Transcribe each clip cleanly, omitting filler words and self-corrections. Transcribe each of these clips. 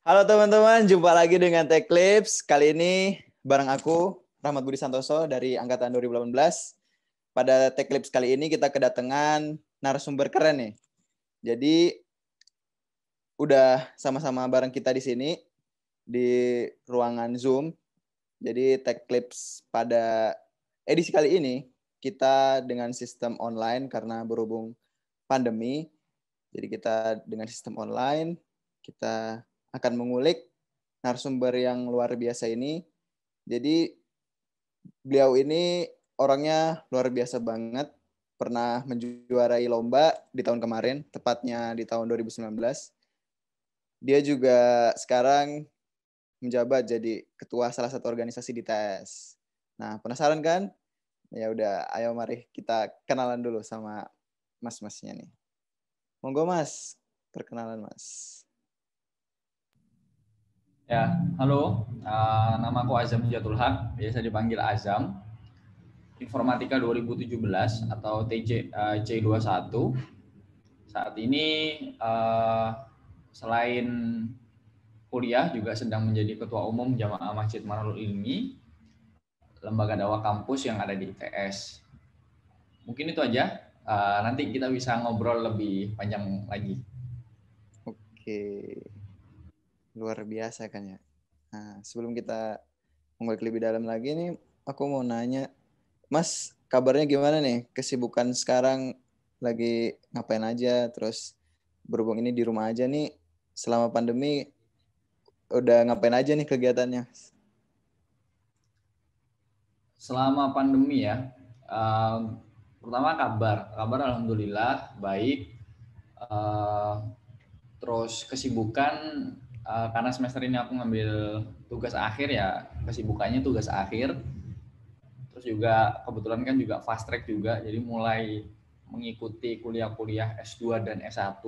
Halo teman-teman, jumpa lagi dengan Tech Clips. Kali ini bareng aku, Rahmat Budi Santoso dari Angkatan 2018. Pada Tech Clips kali ini kita kedatangan narasumber keren nih. Jadi udah sama-sama bareng kita di sini di ruangan Zoom. Jadi Tech Clips pada edisi kali ini kita dengan sistem online karena berhubung pandemi. Jadi kita dengan sistem online, kita akan mengulik narasumber yang luar biasa ini. Jadi beliau ini orangnya luar biasa banget. Pernah menjuarai lomba di tahun kemarin, tepatnya di tahun 2019. Dia juga sekarang menjabat jadi ketua salah satu organisasi di TES. Nah, penasaran kan? Ya udah, ayo mari kita kenalan dulu sama mas-masnya nih. Monggo Mas, perkenalan Mas. Ya, halo. Nama aku Azam Jatul Haq, biasa dipanggil Azam. Informatika 2017 atau C21. Saat ini selain kuliah juga sedang menjadi ketua umum Jamaah Masjid Manarul Ilmi, lembaga dakwah kampus yang ada di ITS. Mungkin itu aja. Nanti kita bisa ngobrol lebih panjang lagi. Oke, luar biasa kan ya. Nah, sebelum kita mengulik lebih dalam lagi nih, aku mau nanya, Mas, kabarnya gimana nih? Kesibukan sekarang lagi ngapain aja? Terus berhubung ini di rumah aja nih, selama pandemi udah ngapain aja nih kegiatannya? Selama pandemi ya, pertama kabar alhamdulillah baik. Terus kesibukan karena semester ini aku ngambil tugas akhir ya, kesibukannya tugas akhir. Terus juga kebetulan kan juga fast track juga, jadi mulai mengikuti kuliah-kuliah S2 dan S1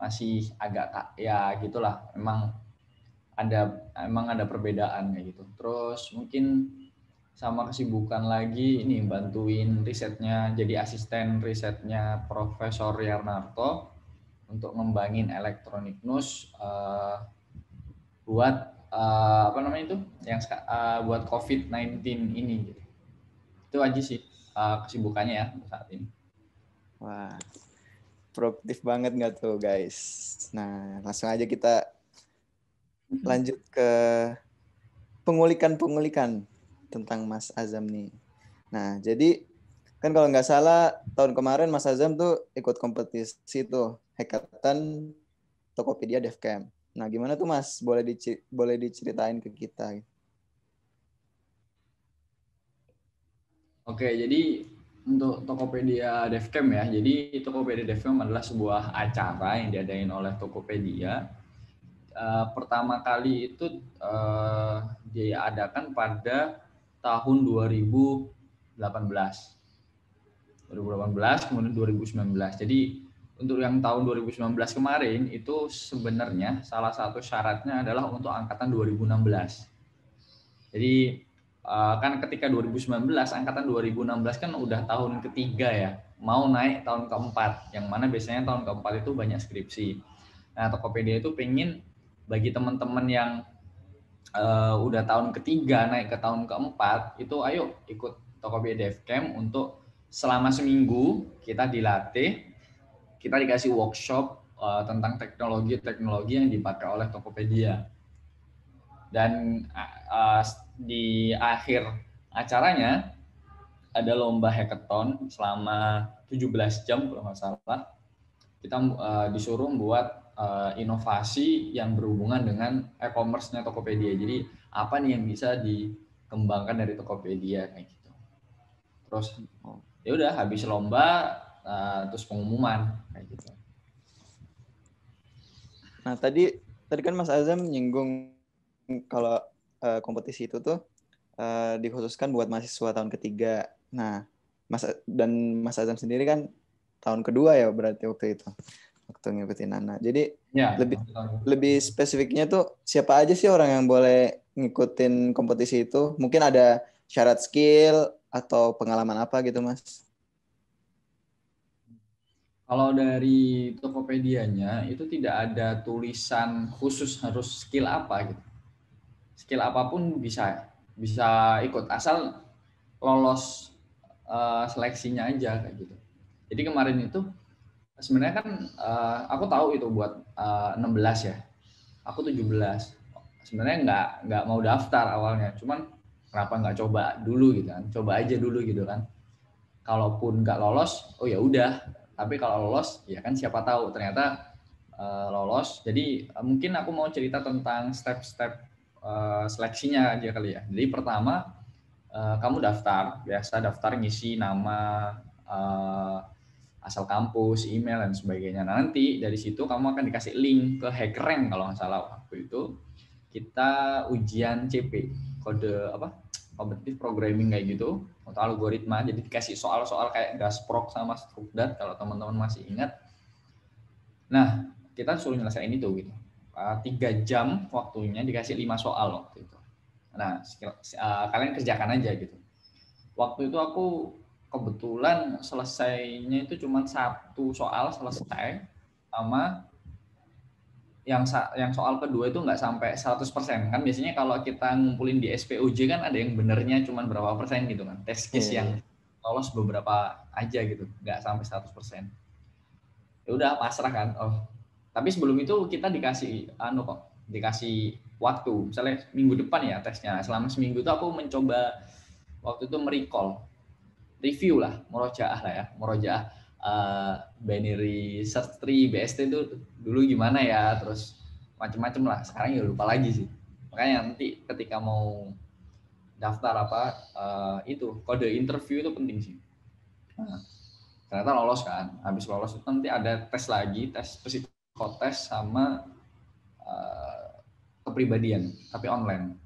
masih agak ya gitulah, emang ada perbedaan kayak gitu. Terus mungkin sama kesibukan lagi ini bantuin risetnya, jadi asisten risetnya Profesor Yarnarto untuk ngembangin elektronik NUS buat apa namanya itu yang buat COVID-19 ini gitu. Itu aja sih kesibukannya ya saat ini. Wah, produktif banget nggak tuh guys? Nah, langsung aja kita lanjut ke pengulikan tentang Mas Azam nih. Nah, jadi kan kalau nggak salah tahun kemarin Mas Azam tuh ikut kompetisi tuh hackathon Tokopedia DevCamp. Nah, gimana tuh Mas? Boleh diceritain ke kita? Oke, jadi untuk Tokopedia DevCamp ya. Jadi Tokopedia DevCamp adalah sebuah acara yang diadain oleh Tokopedia. Pertama kali itu diadakan pada tahun 2018. 2018 kemudian 2019. Jadi untuk yang tahun 2019 kemarin itu sebenarnya salah satu syaratnya adalah untuk angkatan 2016. Jadi kan ketika 2019 angkatan 2016 kan udah tahun ketiga ya, mau naik tahun keempat, yang mana biasanya tahun keempat itu banyak skripsi. Nah, Tokopedia itu pengen bagi teman-teman yang udah tahun ketiga naik ke tahun keempat itu ayo ikut Tokopedia DevCamp untuk selama seminggu kita dilatih, kita dikasih workshop tentang teknologi yang dipakai oleh Tokopedia. Dan di akhir acaranya ada lomba hackathon selama 17 jam kalau nggak salah. Kita disuruh buat inovasi yang berhubungan dengan e-commerce-nya Tokopedia. Jadi apa nih yang bisa dikembangkan dari Tokopedia kayak gitu. Terus ya udah habis lomba terus pengumuman kayak gitu. Nah, tadi kan Mas Azam nyinggung kalau kompetisi itu tuh dikhususkan buat mahasiswa tahun ketiga. Nah, Mas Azam sendiri kan tahun kedua ya berarti waktu itu. Waktu ngikutin Nana. Jadi Ya, lebih spesifiknya tuh siapa aja sih orang yang boleh ngikutin kompetisi itu? Mungkin ada syarat skill atau pengalaman apa gitu, Mas? Kalau dari Tokopedia-nya itu tidak ada tulisan khusus harus skill apa gitu. Skill apapun bisa ikut asal lolos seleksinya aja kayak gitu. Jadi kemarin itu sebenarnya kan aku tahu itu buat 16 ya. Aku 17. Sebenarnya nggak mau daftar awalnya, cuman kenapa nggak coba dulu gitu kan? Coba aja dulu gitu kan. Kalaupun nggak lolos, oh ya udah. Tapi kalau lolos, ya kan siapa tahu ternyata lolos. Jadi mungkin aku mau cerita tentang step-step seleksinya aja kali ya. Jadi pertama kamu daftar, biasa daftar ngisi nama, asal kampus, email dan sebagainya. Nah, nanti dari situ kamu akan dikasih link ke HackRank kalau nggak salah waktu itu. Kita ujian CP, kode apa? Competitive programming kayak gitu untuk algoritma. Jadi dikasih soal-soal kayak Dasprok sama Strukdat kalau teman-teman masih ingat. Nah, kita suruh nyelesain itu gitu. 3 jam waktunya, dikasih 5 soal waktu itu. Nah, kalian kerjakan aja gitu. Waktu itu aku kebetulan selesainya itu cuma 1 soal selesai, sama yang soal kedua itu nggak sampai 100%. Kan biasanya kalau kita ngumpulin di SPOJ kan ada yang benernya cuma berapa persen gitu kan. Test case yang lolos beberapa aja gitu, nggak sampai 100%. Ya udah pasrah kan. Oh, tapi sebelum itu kita dikasih dikasih waktu. Misalnya minggu depan ya tesnya. Selama seminggu itu aku mencoba waktu itu merecall, review lah, murojaah lah ya, murojaah binary search tree BST itu dulu gimana ya, terus macem-macem lah. Sekarang ya lupa lagi sih. Makanya nanti ketika mau daftar itu kode interview itu penting sih. Nah, ternyata lolos kan. Habis lolos itu nanti ada tes lagi, tes psikotes sama kepribadian, tapi online.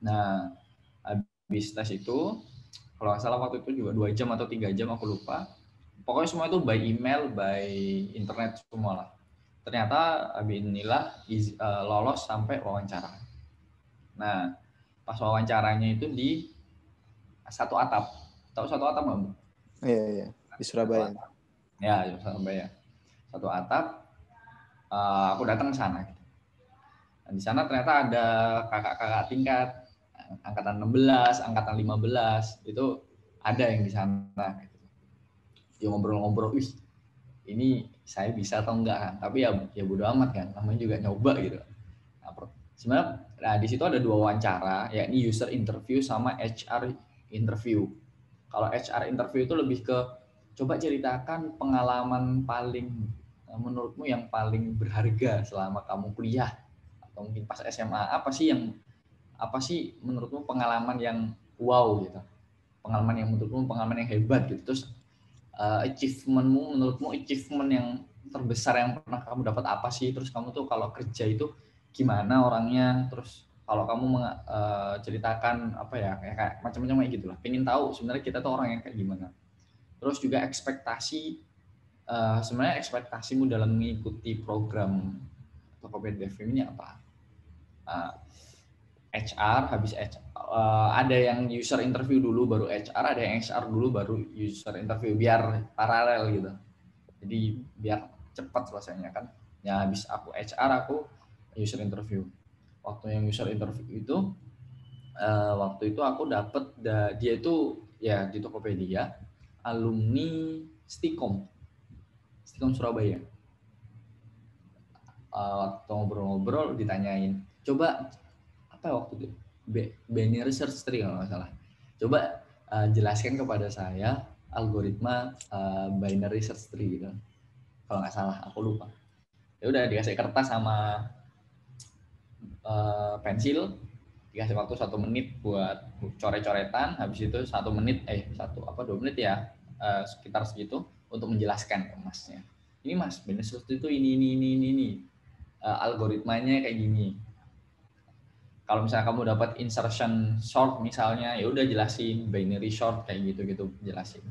Nah, habis tes itu, kalau nggak salah waktu itu juga 2 jam atau 3 jam, aku lupa. Pokoknya semua itu by email, by internet semua lah. Ternyata Abinilah lolos sampai wawancara. Nah, pas wawancaranya itu di Satu Atap. Tahu Satu Atap nggak, Bu? Iya, di Surabaya. Ya, di Surabaya. Satu Atap, aku datang ke sana. Nah, di sana ternyata ada kakak-kakak tingkat, angkatan 16, angkatan 15, itu ada yang di sana. Dia ngobrol-ngobrol, wih, ini saya bisa atau enggak kan? Tapi ya bodo amat kan, namanya juga nyoba gitu. Nah, sebenarnya di situ ada 2 wawancara, yakni user interview sama HR interview. Kalau HR interview itu lebih ke coba ceritakan pengalaman paling menurutmu yang paling berharga selama kamu kuliah atau mungkin pas SMA. Apa sih menurutmu pengalaman yang wow gitu, pengalaman yang menurutmu pengalaman yang hebat gitu. Terus menurutmu achievement yang terbesar yang pernah kamu dapat apa sih? Terus kamu tuh kalau kerja itu gimana orangnya? Terus kalau kamu ceritakan apa ya, kayak macam-macam kayak gitulah. Pengen tahu sebenarnya kita tuh orang yang kayak gimana. Terus juga sebenarnya ekspektasimu dalam mengikuti program Tokopedia ini apa? HR, habis ada yang user interview dulu baru HR, ada yang HR dulu baru user interview, biar paralel gitu. Jadi biar cepat selesainya kan. Ya habis aku HR, aku user interview. Waktu yang user interview itu waktu itu aku dapat dia itu ya di Tokopedia, alumni Stikom Surabaya. Waktu ngobrol-ngobrol ditanyain, coba apa waktu itu binary search tree kalau nggak salah, coba jelaskan kepada saya algoritma binary search tree gitu kalau nggak salah, aku lupa. Ya udah dikasih kertas sama pensil, dikasih waktu 1 menit buat coret-coretan. Habis itu 1 menit 2 menit ya, sekitar segitu untuk menjelaskan ke masnya, ini mas binary search tree itu ini algoritmanya kayak gini. Kalau misalnya kamu dapat insertion short misalnya, ya udah jelasin binary short kayak gitu jelasin.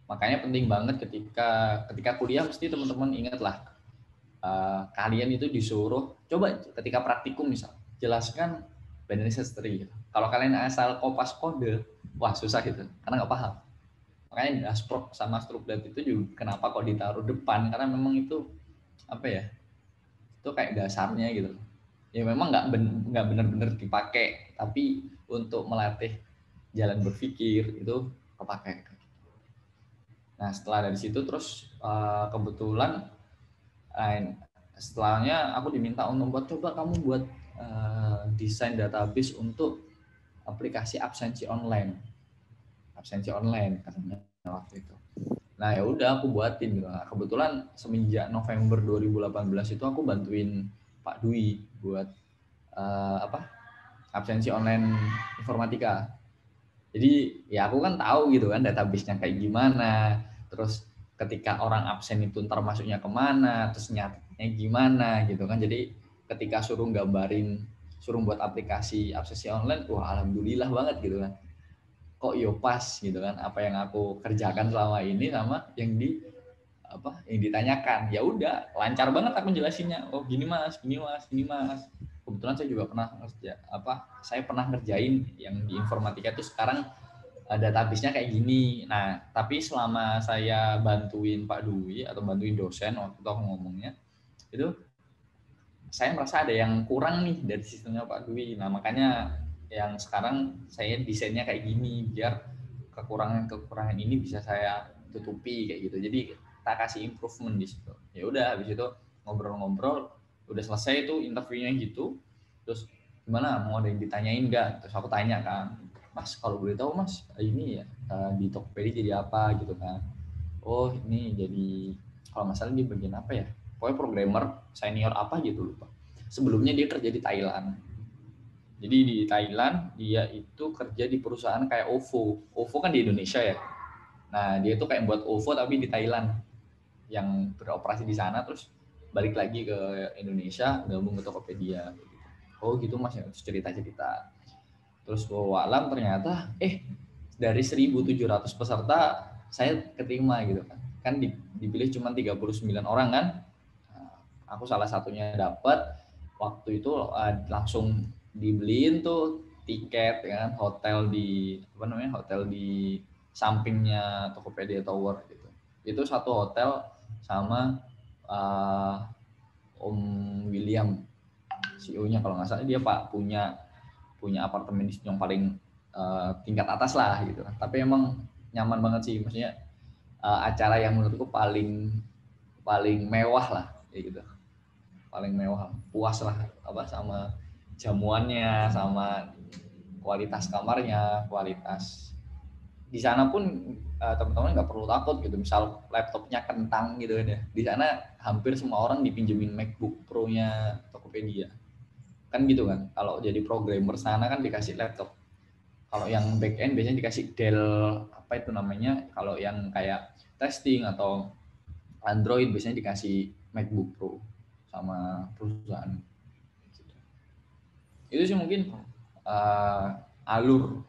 Makanya penting banget ketika kuliah, mesti teman-teman ingatlah, kalian itu disuruh coba ketika praktikum misal jelaskan binary search tree. Kalau kalian asal kopas kode, wah susah gitu karena nggak paham. Makanya Dasprok sama Strukdat itu juga kenapa kok ditaruh depan, karena memang itu apa ya, itu kayak dasarnya gitu. Ya memang nggak benar-benar dipakai, tapi untuk melatih jalan berpikir itu kepakai. Nah setelah dari situ terus kebetulan setelahnya aku diminta untuk coba kamu buat desain database untuk aplikasi absensi online katanya waktu itu. Nah ya udah aku buatin gitu. Nah, kebetulan semenjak November 2018 itu aku bantuin Pak Dwi buat absensi online informatika. Jadi ya aku kan tahu gitu kan database-nya kayak gimana, terus ketika orang absen itu ntar masuknya kemana, terus nyatetnya gimana gitu kan. Jadi ketika suruh buat aplikasi absensi online, wah alhamdulillah banget gitu kan. Kok yo pas gitu kan apa yang aku kerjakan selama ini sama yang ditanyakan. Ya udah lancar banget aku jelasinnya. Oh gini mas. Kebetulan saya juga pernah ngerjain yang di informatika itu sekarang database-nya kayak gini. Nah, tapi selama saya bantuin Pak Dwi atau bantuin dosen waktu itu aku ngomongnya, itu saya merasa ada yang kurang nih dari sistemnya Pak Dwi. Nah, makanya yang sekarang saya desainnya kayak gini biar kekurangan ini bisa saya tutupi kayak gitu. Jadi kita kasih improvement di situ. Ya udah habis itu ngobrol-ngobrol udah selesai itu interviewnya gitu. Terus gimana, mau ada yang ditanyain nggak? Terus aku tanya kan, Mas kalau boleh tahu Mas ini ya di Tokopedia jadi apa gitu kan. Oh ini jadi kalau masalah di bagian apa ya, pokoknya programmer senior apa gitu lupa. Sebelumnya dia kerja di Thailand. Jadi di Thailand dia itu kerja di perusahaan kayak OVO kan di Indonesia ya. Nah dia itu kayak buat OVO tapi di Thailand, yang beroperasi di sana terus balik lagi ke Indonesia gabung ke Tokopedia. Oh gitu Mas ya, cerita-cerita. Terus walam ternyata dari 1.700 peserta saya keterima gitu kan. Kan dipilih cuma 39 orang kan. Aku salah satunya dapat. Waktu itu langsung dibeliin tuh tiket ya kan, hotel di sampingnya Tokopedia Tower gitu. Itu satu hotel sama Om William CEO-nya kalau nggak salah, dia Pak punya apartemen yang paling tingkat atas lah gitu. Tapi emang nyaman banget sih, maksudnya acara yang menurutku paling mewah lah kayak gitu. Paling mewah, puas lah sama jamuannya, sama kualitas kamarnya, kualitas di sana pun teman-teman nggak perlu takut gitu. Misal laptopnya kentang gitu kan ya, di sana hampir semua orang dipinjemin MacBook Pro-nya Tokopedia kan gitu kan. Kalau jadi programmer sana kan dikasih laptop. Kalau yang back end biasanya dikasih Dell apa itu namanya. Kalau yang kayak testing atau Android biasanya dikasih MacBook Pro sama perusahaan. Itu sih mungkin alur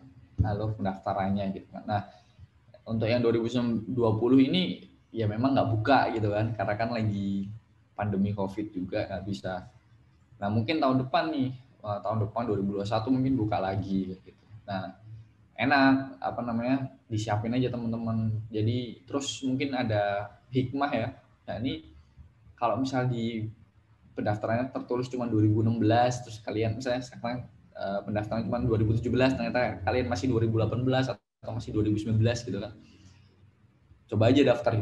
pendaftarannya gitu kan. Nah untuk yang 2020 ini ya memang nggak buka gitu kan, karena kan lagi pandemi COVID juga nggak bisa. Nah mungkin tahun depan 2021 mungkin buka lagi gitu. Nah enak disiapin aja teman-teman. Jadi terus mungkin ada hikmah ya. Nah ini kalau misal di pendaftarannya tertulis cuma 2016, terus kalian misalnya sekarang pendaftaran cuma 2017, ternyata kalian masih 2018 atau masih 2019 gitu kan. Coba aja daftar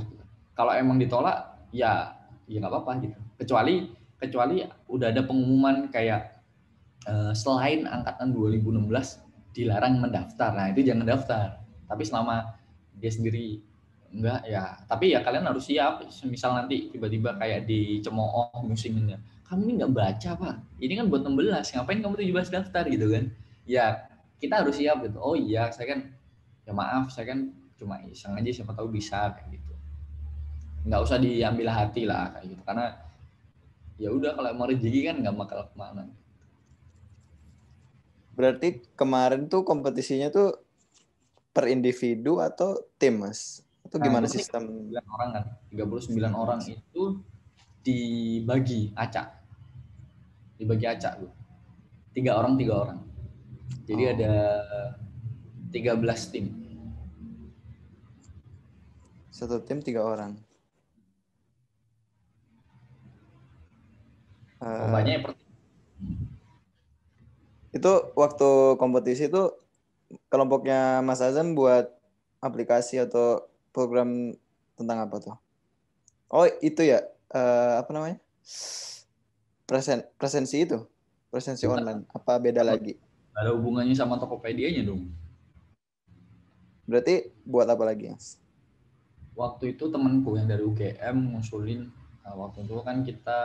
gitu. Kalau emang ditolak ya nggak apa-apa gitu. Kecuali udah ada pengumuman kayak selain angkatan 2016 dilarang mendaftar. Nah, itu jangan daftar. Tapi selama dia sendiri enggak ya, tapi ya kalian harus siap. Misal nanti tiba-tiba kayak dicemooh musimnya. Kamu ini nggak baca, Pak. Ini kan buat 16. Ngapain kamu 17 daftar gitu kan? Ya, kita harus siap gitu. Oh iya, saya kan ya maaf, saya kan cuma iseng aja, siapa tahu bisa kayak gitu. Nggak usah diambil hati lah kayak gitu, karena ya udah kalau mau rezeki kan nggak bakal kemana. Berarti kemarin tuh kompetisinya tuh per individu atau tim, Mas? Atau gimana itu sistem? 39 orang kan. 39 orang itu dibagi acak. Tuh. 3 orang. Jadi ada 13 tim. Satu tim 3 orang. Banyak Itu waktu kompetisi itu kelompoknya Mas Azam buat aplikasi atau program tentang apa tuh? Oh itu ya, apa namanya? Presensi itu, presensi online. Apa beda lagi? Ada hubungannya sama Tokopedia-nya dong. Berarti buat apa lagi, Mas? Waktu itu temanku yang dari UGM ngusulin, waktu itu kan kita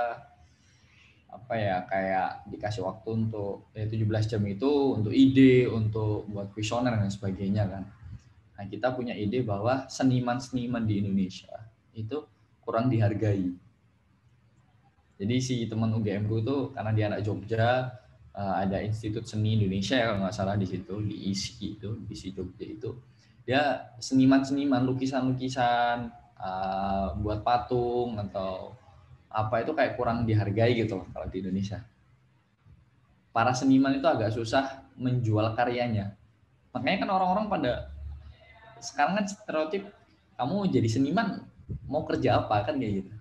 apa ya, kayak dikasih waktu untuk 17 jam itu untuk ide, untuk buat kuesioner dan sebagainya kan. Nah, kita punya ide bahwa seniman-seniman di Indonesia itu kurang dihargai. Jadi si teman UGM ku itu karena dia anak Jogja, ada Institut Seni Indonesia ya kalau nggak salah di situ, di ISI itu, di ISI Jogja itu. Dia seniman-seniman, lukisan-lukisan, buat patung atau apa itu kayak kurang dihargai gitu loh kalau di Indonesia. Para seniman itu agak susah menjual karyanya. Makanya kan orang-orang pada sekarang kan stereotip kamu jadi seniman mau kerja apa kan kayak gitu.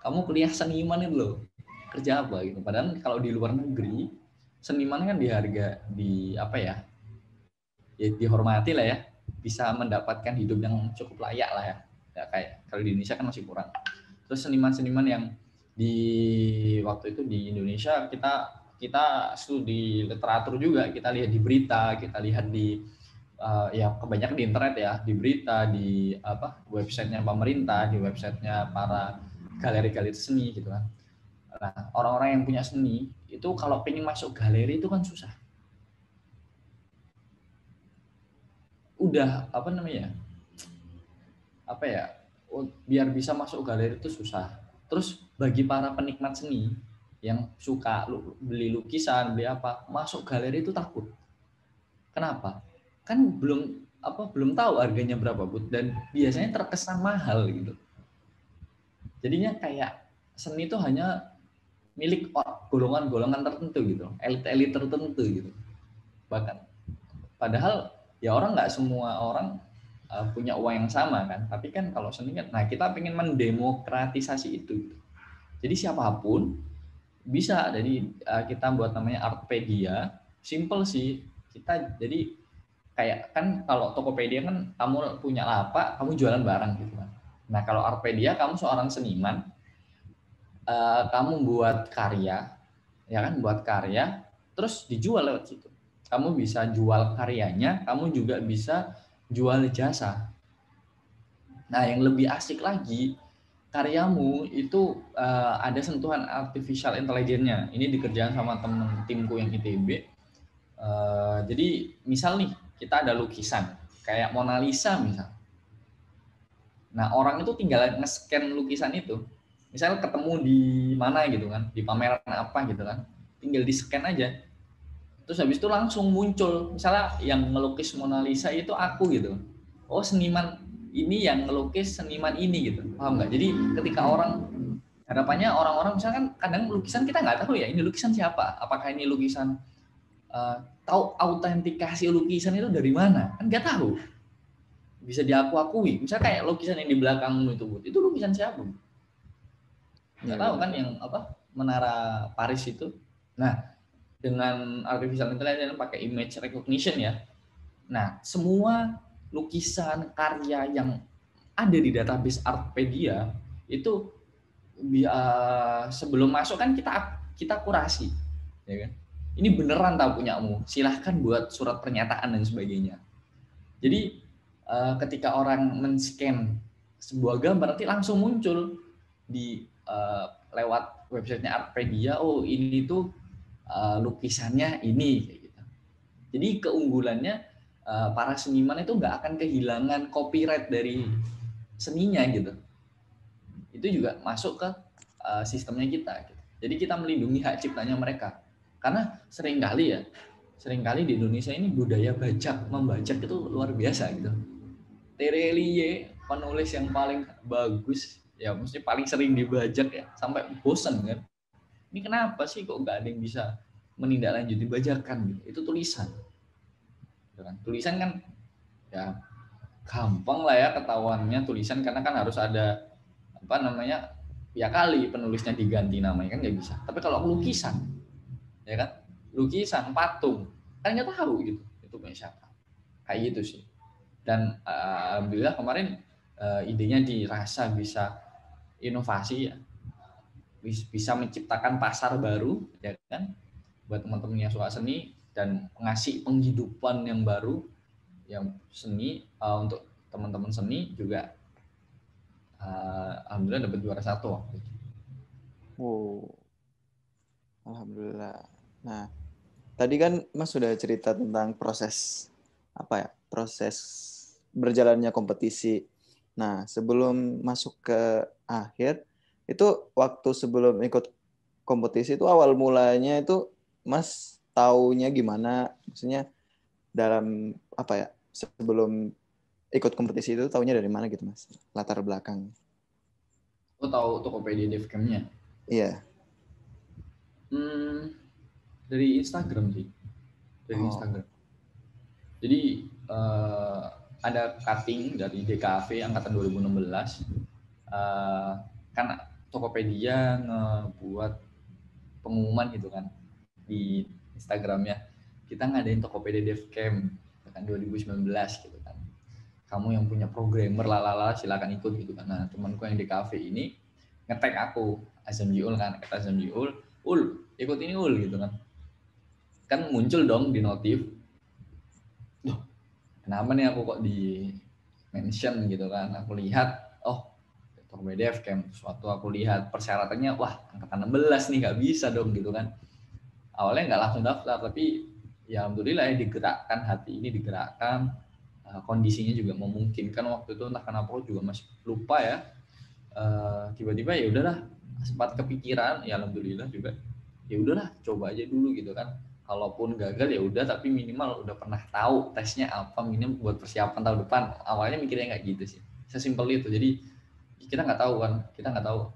Kamu kuliah seniman itu loh, kerja apa gitu. Padahal kalau di luar negeri seniman kan di apa ya, ya dihormati lah ya, bisa mendapatkan hidup yang cukup layak lah ya. Ya kayak kalau di Indonesia kan masih kurang. Terus seniman-seniman yang di waktu itu di Indonesia kita studi literatur juga, kita lihat di berita, kita lihat di ya kebanyakan di internet ya, di berita, di apa websitenya pemerintah, di websitenya para galeri-galeri seni gitu kan. Nah, orang-orang yang punya seni itu kalau pengen masuk galeri itu kan susah. Udah apa namanya? Apa ya? Biar bisa masuk galeri itu susah. Terus bagi para penikmat seni yang suka beli lukisan, beli apa, masuk galeri itu takut. Kenapa? Kan belum tahu harganya berapa, Bud, dan biasanya terkesan mahal gitu. Jadinya kayak seni itu hanya milik golongan-golongan tertentu gitu, elit-elit tertentu gitu. Bahkan padahal ya nggak semua orang punya uang yang sama kan, tapi kan kalau seni kan, nah kita pengen mendemokratisasi itu gitu. Jadi siapapun bisa, jadi kita buat namanya Artpedia, simple sih. Kita jadi kayak kan kalau Tokopedia kan kamu punya lapak, kamu jualan barang gitu kan. Nah kalau Artpedia kamu seorang seniman, kamu buat karya, ya kan, buat karya, terus dijual lewat situ. Kamu bisa jual karyanya, kamu juga bisa jual jasa. Nah, yang lebih asik lagi, karyamu itu ada sentuhan artificial intelligence-nya. Ini dikerjakan sama temen timku yang ITB. Jadi misal nih, kita ada lukisan, kayak Mona Lisa misal. Nah, orang itu tinggal nge-scan lukisan itu. Misalnya ketemu di mana gitu kan, di pameran apa gitu kan, tinggal di-scan aja. Terus habis itu langsung muncul, misalnya yang ngelukis Mona Lisa itu aku gitu. Oh, seniman ini yang ngelukis seniman ini gitu. Paham nggak? Jadi ketika harapannya orang-orang misalkan kadang lukisan kita nggak tahu ya, ini lukisan siapa? Apakah ini lukisan tahu autentikasi lukisan itu dari mana? Kan nggak tahu. Bisa diakui. Misalnya kayak lukisan yang di belakangmu itu lukisan siapa? Nggak tahu kan yang apa, menara Paris itu. Nah, dengan artificial intelligence pakai image recognition ya. Nah, semua lukisan karya yang ada di database Artpedia itu sebelum masuk kan kita kurasi, ya kan? Ini beneran tahu punyamu, silahkan buat surat pernyataan dan sebagainya. Jadi ketika orang men-scan sebuah gambar nanti langsung muncul di lewat websitenya Artpedia, oh ini tuh lukisannya ini kayak gitu. Jadi keunggulannya para seniman itu nggak akan kehilangan copyright dari seninya gitu. Itu juga masuk ke sistemnya kita gitu. Jadi kita melindungi hak ciptanya mereka. Karena seringkali di Indonesia ini budaya membajak itu luar biasa gitu. Terelie, penulis yang paling bagus ya, mesti paling sering dibajak ya, sampai bosan kan. Ini kenapa sih kok nggak ada yang bisa menindaklanjuti bajakan gitu? Itu tulisan. Tulisan kan ya gampang lah ya ketahuannya tulisan, karena kan harus ada apa namanya, ya kali penulisnya diganti namanya kan nggak bisa. Tapi kalau lukisan, ya kan, lukisan patung kan nggak tahu gitu itu punya siapa, kayak gitu sih. Dan alhamdulillah kemarin idenya dirasa bisa inovasi ya, bisa menciptakan pasar baru ya kan, buat teman-teman yang suka seni dan ngasih penghidupan yang baru yang seni, untuk teman-teman seni juga. Alhamdulillah dapat juara 1 waktu itu. Oh, alhamdulillah. Nah, tadi kan Mas sudah cerita tentang proses apa ya? Proses berjalannya kompetisi. Nah, sebelum masuk ke akhir, itu waktu sebelum ikut kompetisi itu awal mulanya itu Mas taunya gimana? Maksudnya dalam apa ya? Sebelum ikut kompetisi itu taunya dari mana gitu, Mas? Latar belakang. Lo tahu Tokopedia Devcam-nya? Iya. Dari Instagram sih. Dari Instagram. Jadi ada cutting dari DKV angkatan 2016. Kan Tokopedia ngebuat pengumuman gitu kan di Instagramnya, kita ngadain Tokopedia Devcam kan 2019 gitu kan. Kamu yang punya programmer lalala silakan ikut gitu kan. Nah, temanku yang di kafe ini nge-tag aku, Azam Jiul kan, kata Azam Jiul, ikut ini gitu kan. Kan muncul dong di notif. Loh, kenapa nih aku kok di mention gitu kan. Aku lihat, oh, Tokopedia Devcam. Suatu aku lihat persyaratannya, wah, angkatan 16 nih, nggak bisa dong gitu kan. Awalnya nggak langsung daftar, tapi ya alhamdulillah ya digerakkan, hati ini digerakkan, kondisinya juga memungkinkan waktu itu, entah kenapa aku juga masih lupa ya, tiba-tiba ya udahlah, sempat kepikiran, ya alhamdulillah juga ya udahlah coba aja dulu gitu kan, kalaupun gagal ya udah, tapi minimal udah pernah tahu tesnya apa, minimal buat persiapan tahun depan. Awalnya mikirnya kayak gitu sih, sesimpel itu. Jadi kita nggak tahu kan, kita nggak tahu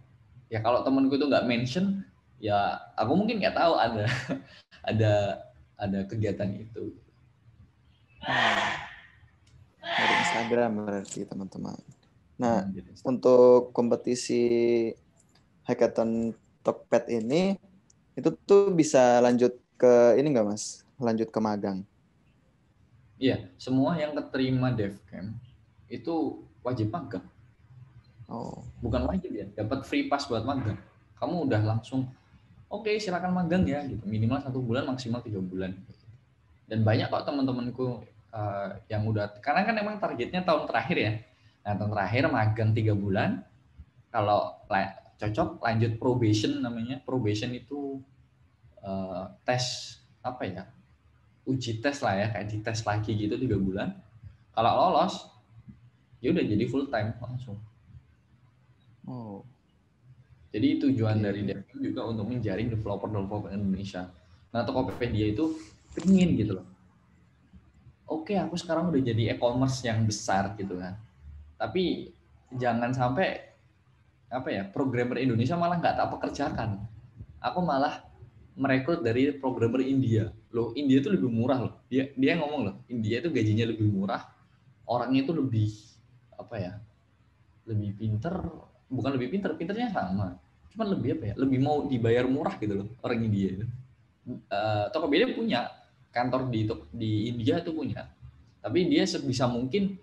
ya, kalau temenku itu nggak mention ya aku mungkin nggak tahu ada ada kegiatan itu. Dari Instagram berarti teman-teman. Nah, untuk kompetisi hackathon Tokped ini itu tuh bisa lanjut ke ini nggak Mas? Lanjut ke magang? Iya, semua yang keterima Devcam itu wajib magang. Oh. Bukan wajib ya, dapat free pass buat magang. Kamu udah langsung oke, silakan magang ya gitu, minimal 1 bulan, maksimal 3 bulan. Dan banyak kok teman-temanku yang udah, karena kan emang targetnya tahun terakhir ya. Nah, tahun terakhir magang 3 bulan, kalau cocok lanjut probation namanya. Probation itu tes apa ya, uji tes lah ya, kayak dites lagi gitu 3 bulan. Kalau lolos ya udah jadi full time langsung. Oh. Jadi tujuan dari Devcam juga untuk menjaring developer Indonesia. Nah, Tokopedia itu pengen gitu loh. Oke, aku sekarang udah jadi e-commerce yang besar gitu kan. Tapi jangan sampai apa ya, programmer Indonesia malah nggak tak pekerjakan. Aku malah merekrut dari programmer India. Loh, India itu lebih murah loh. Dia ngomong loh, India itu gajinya lebih murah, orangnya itu lebih apa ya? Lebih pinter, bukan lebih pinter, pinternya sama. Cuman lebih apa ya? Lebih mau dibayar murah gitu loh orang India itu. Tokopedia punya kantor di India itu punya. Tapi dia sebisa mungkin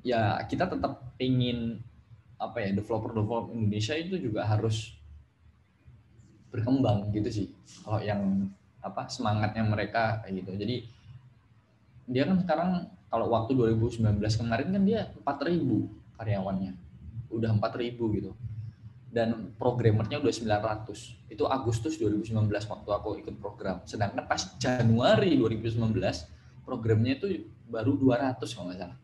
ya kita tetap ingin apa ya, developer Indonesia itu juga harus berkembang gitu sih. Kalau yang apa, semangatnya mereka kayak gitu. Jadi dia kan sekarang kalau waktu 2019 kemarin kan dia 4.000 karyawannya. Udah 4.000 gitu. Dan programmernya udah 900. Itu Agustus 2019 waktu aku ikut program. Sedangkan pas Januari 2019 programnya itu baru 200 kalau nggak salah.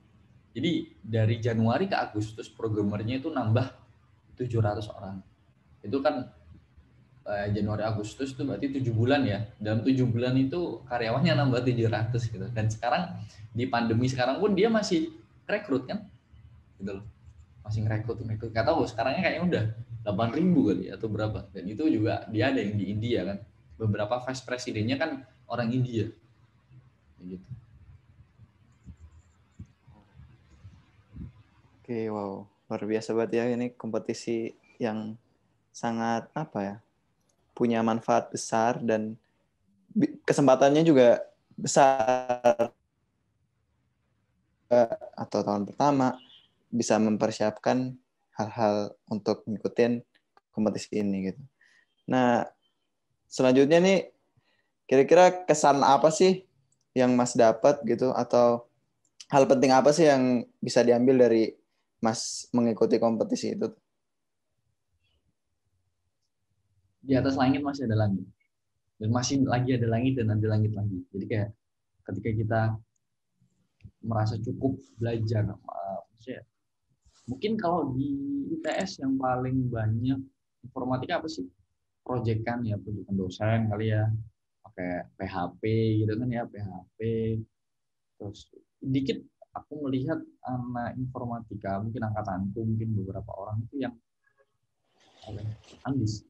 Jadi dari Januari ke Agustus programmernya itu nambah 700 orang. Itu kan Januari Agustus itu berarti 7 bulan ya. Dalam 7 bulan itu karyawannya nambah 700 gitu. Dan sekarang di pandemi sekarang pun dia masih rekrut kan. Gitu loh. Masih ngerekrut. Gak tahu sekarangnya kayaknya udah 8.000 kali atau berapa. Dan itu juga dia ada yang di India kan. Beberapa vice presidennya kan orang India. Gitu. Oke, wow. Luar biasa banget ya, ini kompetisi yang sangat apa ya, punya manfaat besar dan kesempatannya juga besar. Atau tahun pertama bisa mempersiapkan hal-hal untuk ngikutin kompetisi ini gitu. Nah, selanjutnya nih kira-kira kesan apa sih yang Mas dapat gitu, atau hal penting apa sih yang bisa diambil dari Mas mengikuti kompetisi itu? Di atas langit masih ada langit. Dan masih lagi ada langit dan ada langit lagi. Jadi kayak ketika kita merasa cukup belajar, maksudnya mungkin kalau di ITS yang paling banyak informatika apa sih? Proyekan ya, proyekan dosen kali ya, pakai PHP gitu kan ya, PHP. Terus dikit aku melihat anak informatika, mungkin angkatanku, mungkin beberapa orang itu yang ambis.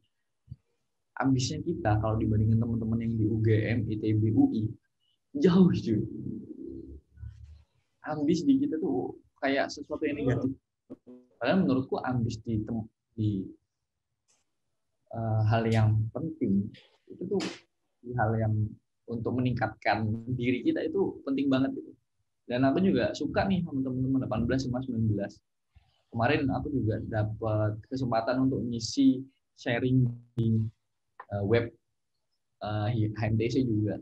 Ambisnya kita kalau dibandingin teman-teman yang di UGM, ITB, UI, jauh cuy. Ambis di kita tuh kayak sesuatu yang negatif. Padahal menurutku ambis di hal yang penting itu tuh hal yang untuk meningkatkan diri kita itu penting banget gitu. Dan aku juga suka nih sama teman-teman 18 sama 19. Kemarin aku juga dapat kesempatan untuk ngisi sharing di web HMTC juga.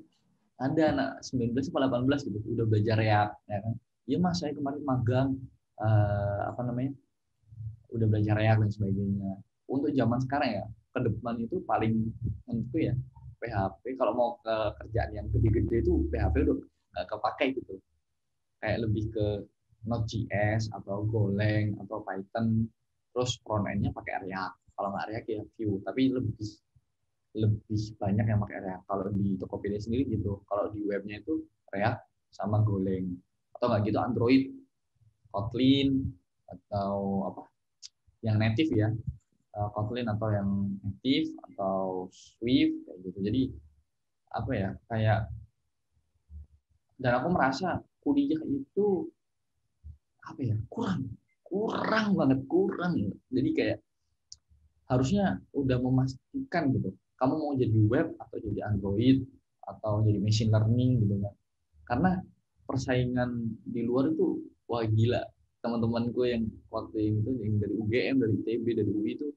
Ada anak 19 atau 18 gitu udah belajar React ya kan. Iya Mas, saya kemarin magang apa namanya? Udah belajar React dan sebagainya. Untuk zaman sekarang ya, ke depan itu paling menurutku ya PHP kalau mau ke kerjaan yang gede-gede itu PHP udah nggak kepakai gitu. Kayak lebih ke Node.js atau Golang atau Python, terus front end-nya pakai React. Kalau nggak React ya Vue, tapi lebih banyak yang pakai React. Kalau di Tokopedia sendiri gitu, kalau di webnya itu React sama Golang. Atau nggak gitu Android, Kotlin, atau apa yang native ya, Kotlin atau yang native, atau Swift, kayak gitu. Jadi apa ya, kayak, dan aku merasa kuliah itu apa ya, kurang banget, kurang. Jadi kayak harusnya udah memastikan gitu, kamu mau jadi web atau jadi Android atau jadi machine learning gitu kan. Karena persaingan di luar itu wah gila. Teman-temanku yang waktu itu yang dari UGM, dari ITB, dari UI itu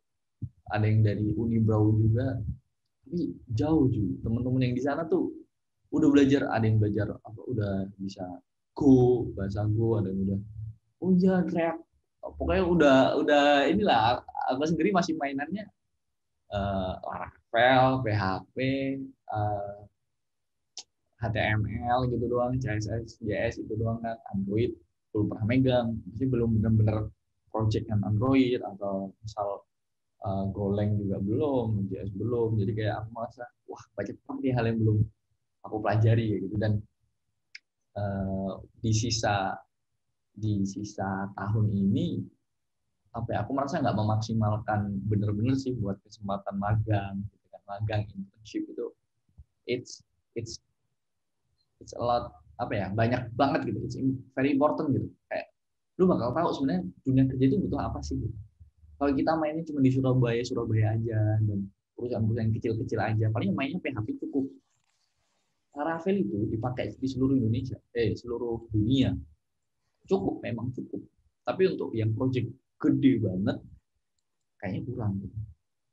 ada yang dari Unibrau juga, tapi jauh juga. Teman-teman yang di sana tuh udah belajar, ada yang belajar apa, udah bisa Go, bahasa Go, ada yang udah oh iya React, pokoknya udah inilah. Aku sendiri masih mainannya Laravel, PHP, HTML gitu doang, CSS, JS itu doang kan. Android belum pernah megang, masih belum benar-benar project yang Android, atau misal Golang juga belum, JS belum. Jadi kayak aku merasa wah banyak banget hal yang belum aku pelajari gitu. Dan di sisa tahun ini apa ya, aku merasa nggak memaksimalkan bener-bener sih buat kesempatan magang gitu kan. Magang internship itu it's it's it's a lot, apa ya, banyak banget gitu, it's very important gitu. Kayak lu bakal tahu sebenarnya dunia kerja itu butuh apa sih gitu. Kalau kita mainnya cuma di Surabaya aja, dan perusahaan-perusahaan kecil-kecil aja, paling mainnya PHP cukup. Laravel itu dipakai di seluruh Indonesia, seluruh dunia, cukup, memang cukup. Tapi untuk yang project gede banget kayaknya kurang gitu.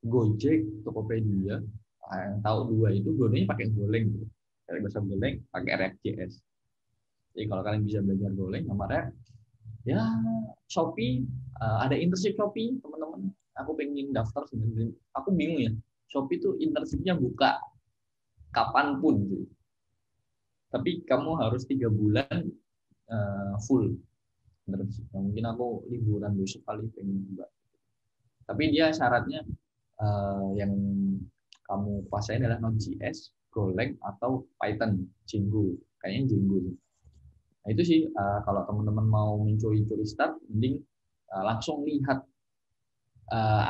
Gojek, Tokopedia, yang tahu dua itu dua-duanya pakai Golang gitu. Kalau bahasa Golang pakai React.js. Jadi kalau kalian bisa belajar Golang sama React, ya Shopee, ada internship Shopee teman-teman. Aku pengen daftar sebenarnya. Aku bingung ya. Shopee itu internshipnya buka kapanpun gitu. Tapi kamu harus 3 bulan full internship. Mungkin aku liburan besok kali pengen juga. Tapi dia syaratnya yang kamu kuasai adalah Node.js, Golang, atau Python, Django. Kayaknya Django. Nah itu sih, kalau teman-teman mau mencuri-curi start, mending langsung lihat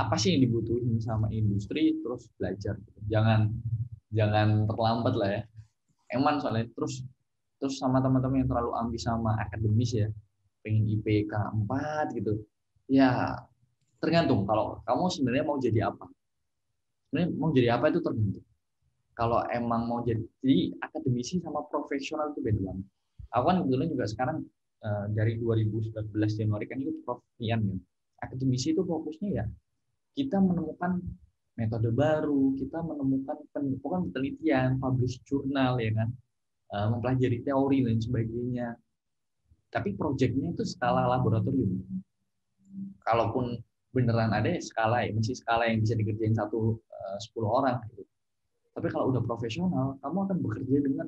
apa sih yang dibutuhin sama industri, terus belajar. Jangan terlambat lah ya. Emang soalnya terus sama teman-teman yang terlalu ambis sama akademis ya, pengen IPK 4 gitu. Ya, tergantung kalau kamu sebenarnya mau jadi apa. Sebenarnya mau jadi apa itu tergantung. Kalau emang mau jadi akademisi sama profesional itu beda banget. Aku kan kebetulan juga sekarang dari 2019 Januari kan itu Prof Ian kan. Akademisi itu fokusnya ya kita menemukan metode baru, kita menemukan penelitian, publish jurnal ya kan, mempelajari teori dan sebagainya. Tapi proyeknya itu skala laboratorium. Kalaupun beneran ada ya skala ya, masih skala yang bisa dikerjain 10 orang gitu. Tapi kalau udah profesional, kamu akan bekerja dengan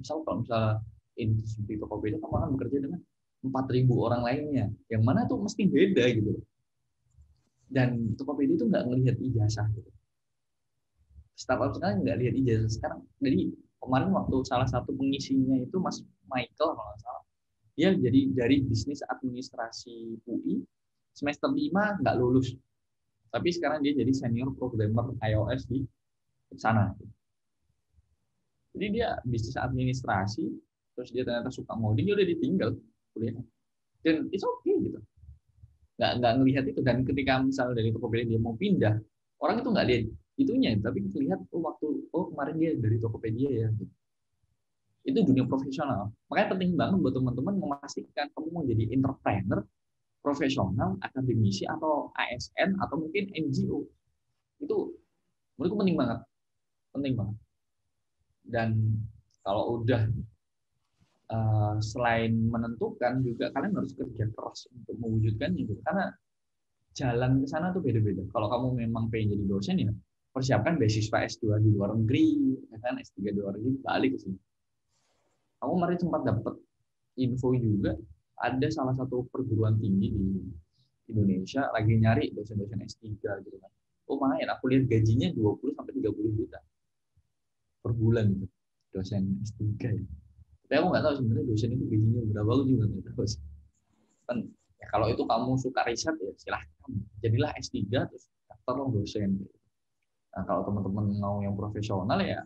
kalau misalnya di Tokopedia kamu akan bekerja dengan 4.000 orang lainnya. Yang mana tuh mesti beda gitu. Dan Tokopedia itu nggak ngelihat ijazah gitu. Startup sekarang nggak lihat ijazah sekarang. Jadi kemarin waktu salah satu pengisinya itu Mas Michael kalau nggak salah, dia jadi dari bisnis administrasi UI semester 5 nggak lulus. Tapi sekarang dia jadi senior programmer iOS di sana. Jadi dia bisnis administrasi, terus dia ternyata suka ngoding, dia udah ditinggal kuliahnya. Dan it's okay gitu. Nggak ngelihat itu. Dan ketika misalnya dari Tokopedia dia mau pindah, orang itu nggak lihat itunya, tapi lihat kemarin dia dari Tokopedia ya. Gitu. Itu dunia profesional. Makanya penting banget buat teman-teman memastikan kamu mau jadi entrepreneur, profesional, akademisi, atau ASN, atau mungkin NGO. Itu menurutku penting banget. Penting banget. Dan kalau udah selain menentukan juga kalian harus kerja keras untuk mewujudkannya gitu. Karena jalan ke sana tuh beda-beda. Kalau kamu memang pengen jadi dosen ya persiapkan beasiswa S2 di luar negeri, ya kan S3 di luar negeri, balik ke sini. Aku kemarin sempat dapat info juga ada salah satu perguruan tinggi di Indonesia lagi nyari dosen-dosen S3 gitu kan. Lumayan, aku lihat gajinya 20 sampai 30 juta per bulan gitu. Dosen S3 ya. Tapi aku nggak tahu sebenarnya dosen itu gajinya berapa, aku juga nggak tahu. Kan ya, kalau itu kamu suka riset ya silahkan. Jadilah S3 terus daftar dosen. Nah, kalau teman-teman mau yang profesional ya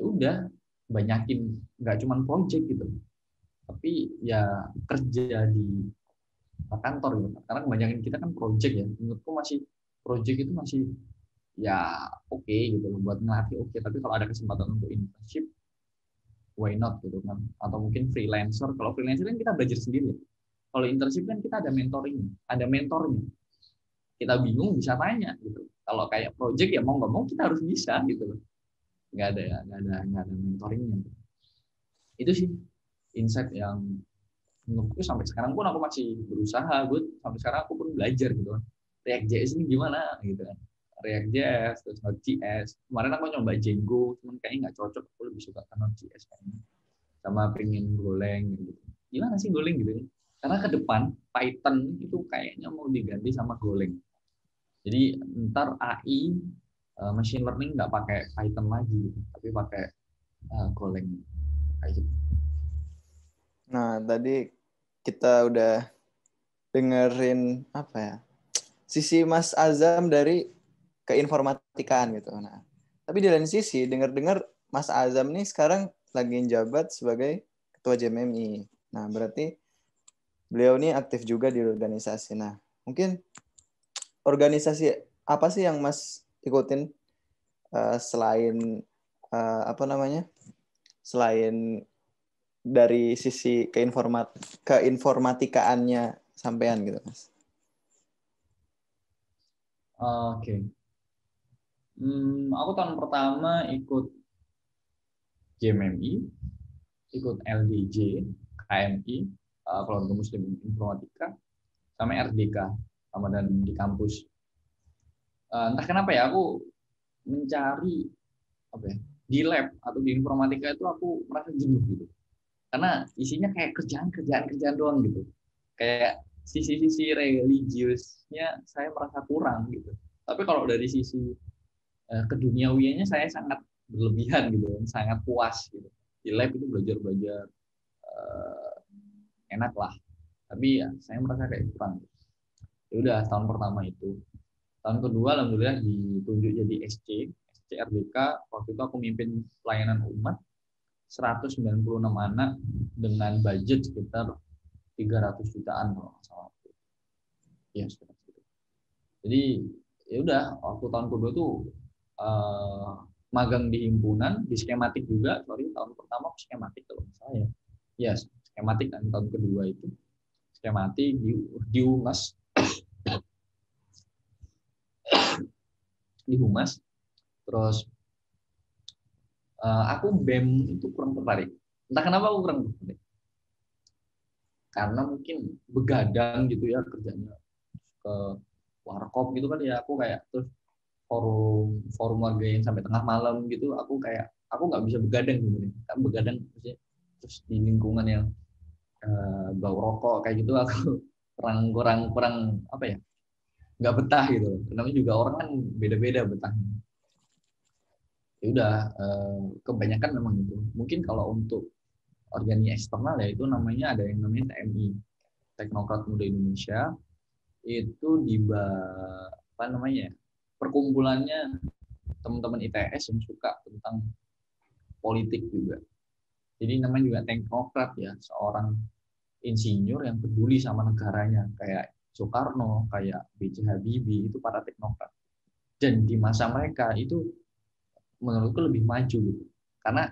udah banyakin nggak cuma project gitu. Tapi ya kerja di kantor gitu. Karena kebanyakan kita kan project ya. Menurutku masih project itu masih ya oke gitu loh buat ngelatih oke. Tapi kalau ada kesempatan untuk internship, why not gitu kan? Atau mungkin freelancer. Kalau freelancer kan kita belajar sendiri. Kalau internship kan kita ada mentoring, ada mentornya. Kita bingung bisa tanya gitu. Kalau kayak project ya mau nggak mau kita harus bisa gitu loh. Nggak ada mentoringnya. Itu sih insight yang menurutku sampai sekarang pun aku masih berusaha. Sampai sekarang aku pun belajar gitu kan. React.js ini gimana gitu kan. React.js, terus Node.js. Kemarin aku nyoba Django, cuman kayaknya nggak cocok. Aku lebih suka Node.js kayaknya. Sama pengen Golang gitu. Gimana sih Golang gitu? Karena ke depan Python itu kayaknya mau diganti sama Golang. Jadi ntar AI machine learning nggak pakai Python lagi, tapi pakai Golang kayak gitu. Nah, tadi kita udah dengerin apa ya? Sisi Mas Azam dari keinformatikaan gitu. Nah, tapi di lain sisi dengar-dengar Mas Azam nih sekarang lagi menjabat sebagai ketua JMMI. Nah, berarti beliau ini aktif juga di organisasi. Nah, mungkin organisasi apa sih yang Mas ikutin selain apa namanya? Selain dari sisi keinformatikaannya sampean gitu, Mas. Oke. Aku tahun pertama ikut JMMI, ikut LDJ, KMI, Keluarga Muslim Informatika, sama RDK, Ramadan di kampus. Entah kenapa ya, aku mencari apa ya, di lab atau di informatika itu aku merasa jenuh gitu. Karena isinya kayak kerjaan doang gitu. Kayak sisi-sisi religiusnya saya merasa kurang gitu. Tapi kalau dari sisi keduniawiannya saya sangat berlebihan gitu, sangat puas gitu. Di lab itu belajar enak lah. Tapi ya saya merasa kayak kurang. Ya udah tahun pertama itu. Tahun kedua alhamdulillah ditunjuk jadi SC RDK. Waktu itu aku mimpin pelayanan umat 196 anak dengan budget sekitar 300 jutaan kalau nggak salah. Ya, sekitar itu. Jadi ya udah, waktu tahun kedua tuh magang di himpunan, di skematik juga. Sorry, tahun pertama skematik kalau nggak salah ya. Ya, skematik kan tahun kedua itu. Skematik di Humas. Di Humas. Terus aku BEM itu kurang tertarik. Entah kenapa aku kurang tertarik. Karena mungkin begadang gitu ya kerjanya, ke warkop gitu kan ya, aku kayak terus forum warga yang sampai tengah malam gitu, aku nggak bisa begadang gitu kan, begadang terus di lingkungan yang bau rokok kayak gitu, aku kurang apa ya, nggak betah gitu. Namanya juga orang kan beda-beda betahnya. Ya udah, kebanyakan memang gitu. Mungkin kalau untuk organisasi eksternal ya itu namanya, ada yang namanya TMI, Teknokrat Muda Indonesia. Itu apa namanya, perkumpulannya teman-teman ITS yang suka tentang politik juga. Jadi namanya juga teknokrat ya, seorang insinyur yang peduli sama negaranya, kayak Soekarno, kayak B.J. Habibie, itu para teknokrat. Dan di masa mereka itu menurutku lebih maju gitu. Karena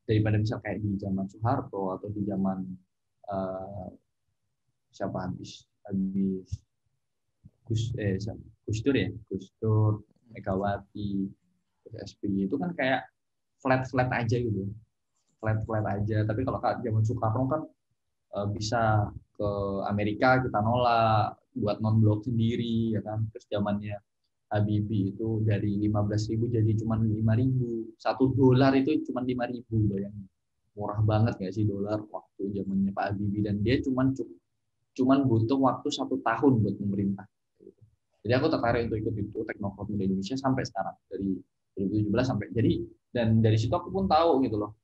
daripada misal kayak di zaman Soeharto atau di zaman siapa habis Gus Dur ya, Gus Dur, Megawati, SBY, itu kan kayak flat aja gitu, flat aja. Tapi kalau zaman Soekarno kan bisa ke Amerika kita nolak, buat non blok sendiri ya kan. Terus zamannya Habibie itu dari 15.000 jadi cuma 5.000, $1 itu cuma 5.000, bayangin. Murah banget nggak sih dolar waktu zamannya Pak Habibie, dan dia cuman butuh waktu 1 tahun buat memerintah. Jadi aku tertarik untuk ikut itu Teknokrat Muda Indonesia sampai sekarang, dari 2017 sampai jadi. Dan dari situ aku pun tahu gitu loh.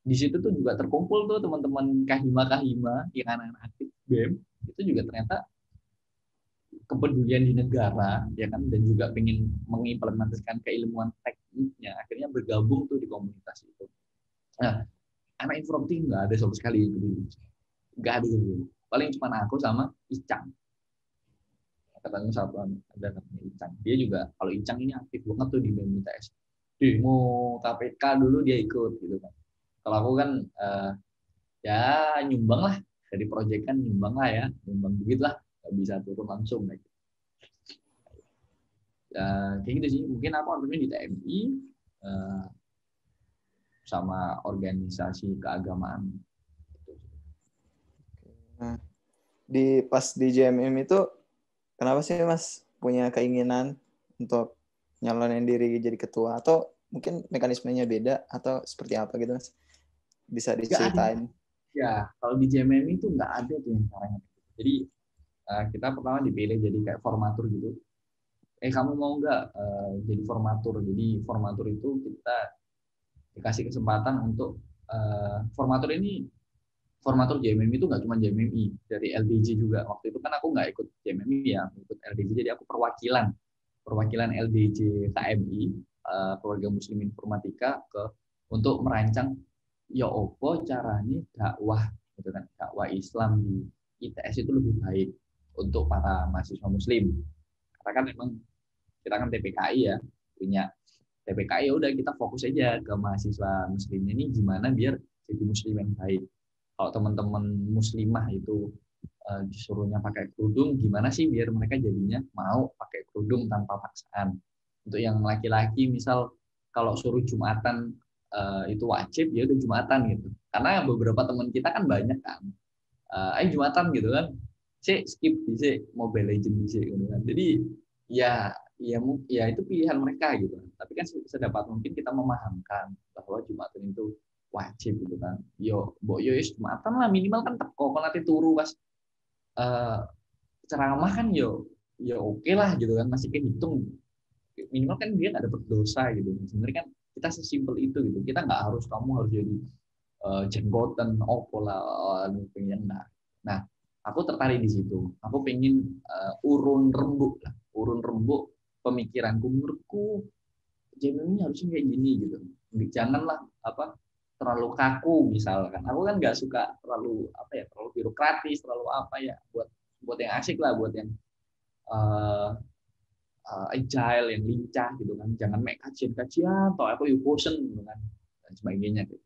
Di situ tuh juga terkumpul tuh teman-teman kahima yang anak-anak aktif BEM, itu juga ternyata kepedulian di negara ya kan, dan juga pengen mengimplementasikan keilmuan tekniknya, akhirnya bergabung tuh di komunitas itu. Nah, anak informatik nggak ada sama sekali itu, nggak ada gitu. Paling cuma aku sama Icang, katanya satu ada namanya Icang. Dia juga, kalau Icang ini aktif banget tuh di BEM ITS. Demo KPK dulu dia ikut gitu kan. Kalau aku kan ya nyumbang lah, dari proyek kan nyumbang lah ya, nyumbang duit lah, nggak bisa turun langsung gitu. Ya, kayak gitu sih. Mungkin aku aktifnya di TMI sama organisasi keagamaan. Nah, pas di JMM itu kenapa sih Mas punya keinginan untuk nyalonin diri jadi ketua, atau mungkin mekanismenya beda atau seperti apa gitu Mas? Bisa Nggak ada. diceritain? Ya, kalau di JMM itu nggak ada tuh yang caranya. Jadi kita pertama dipilih jadi kayak formatur gitu. Kamu mau nggak jadi formatur? Jadi formatur itu kita dikasih kesempatan untuk formatur ini. Formatur JMM itu nggak cuma JMMI, dari LDJ juga. Waktu itu kan aku nggak ikut JMMI ya, ikut LDJ, jadi aku perwakilan LDJ KMI, Keluarga Muslim Informatika, untuk merancang ya opo caranya dakwah gitu kan, dakwah Islam di ITS itu lebih baik untuk para mahasiswa Muslim. Karena kan memang kita kan TPKI ya, punya TPKI, ya udah kita fokus aja ke mahasiswa Muslimnya ini gimana biar jadi Muslim yang baik. Kalau teman-teman muslimah itu disuruhnya pakai kerudung, gimana sih biar mereka jadinya mau pakai kerudung tanpa paksaan. Untuk yang laki-laki misal kalau suruh Jumatan itu wajib, ya udah Jumatan gitu. Karena beberapa teman kita kan banyak kan, ayo Jumatan gitu kan, skip sih Mobile Legends gitu kan. Jadi ya itu pilihan mereka gitu. Tapi kan sedapat mungkin kita memahamkan bahwa Jumatan itu wajib gitu kan. Yo Jumatan lah minimal kan teko kalau nanti turu pas ceramah kan yo oke lah gitu kan, masih kehitung. Minimal kan dia nggak dapat dosa gitu. Sebenarnya kan kita sesimpel itu gitu. Kita nggak harus kamu harus jadi jenggotan opo lah pengen. Nah, aku tertarik di situ. Aku pengen urun rembuk pemikiranku. Menurutku ini harusnya kayak gini gitu. Janganlah terlalu kaku misalkan. Aku kan nggak suka terlalu birokratis, terlalu apa ya, buat yang asik lah, buat yang agile, yang lincah gitu kan. Jangan make kajian atau aku bosen gitu kan, dan sebagainya gitu.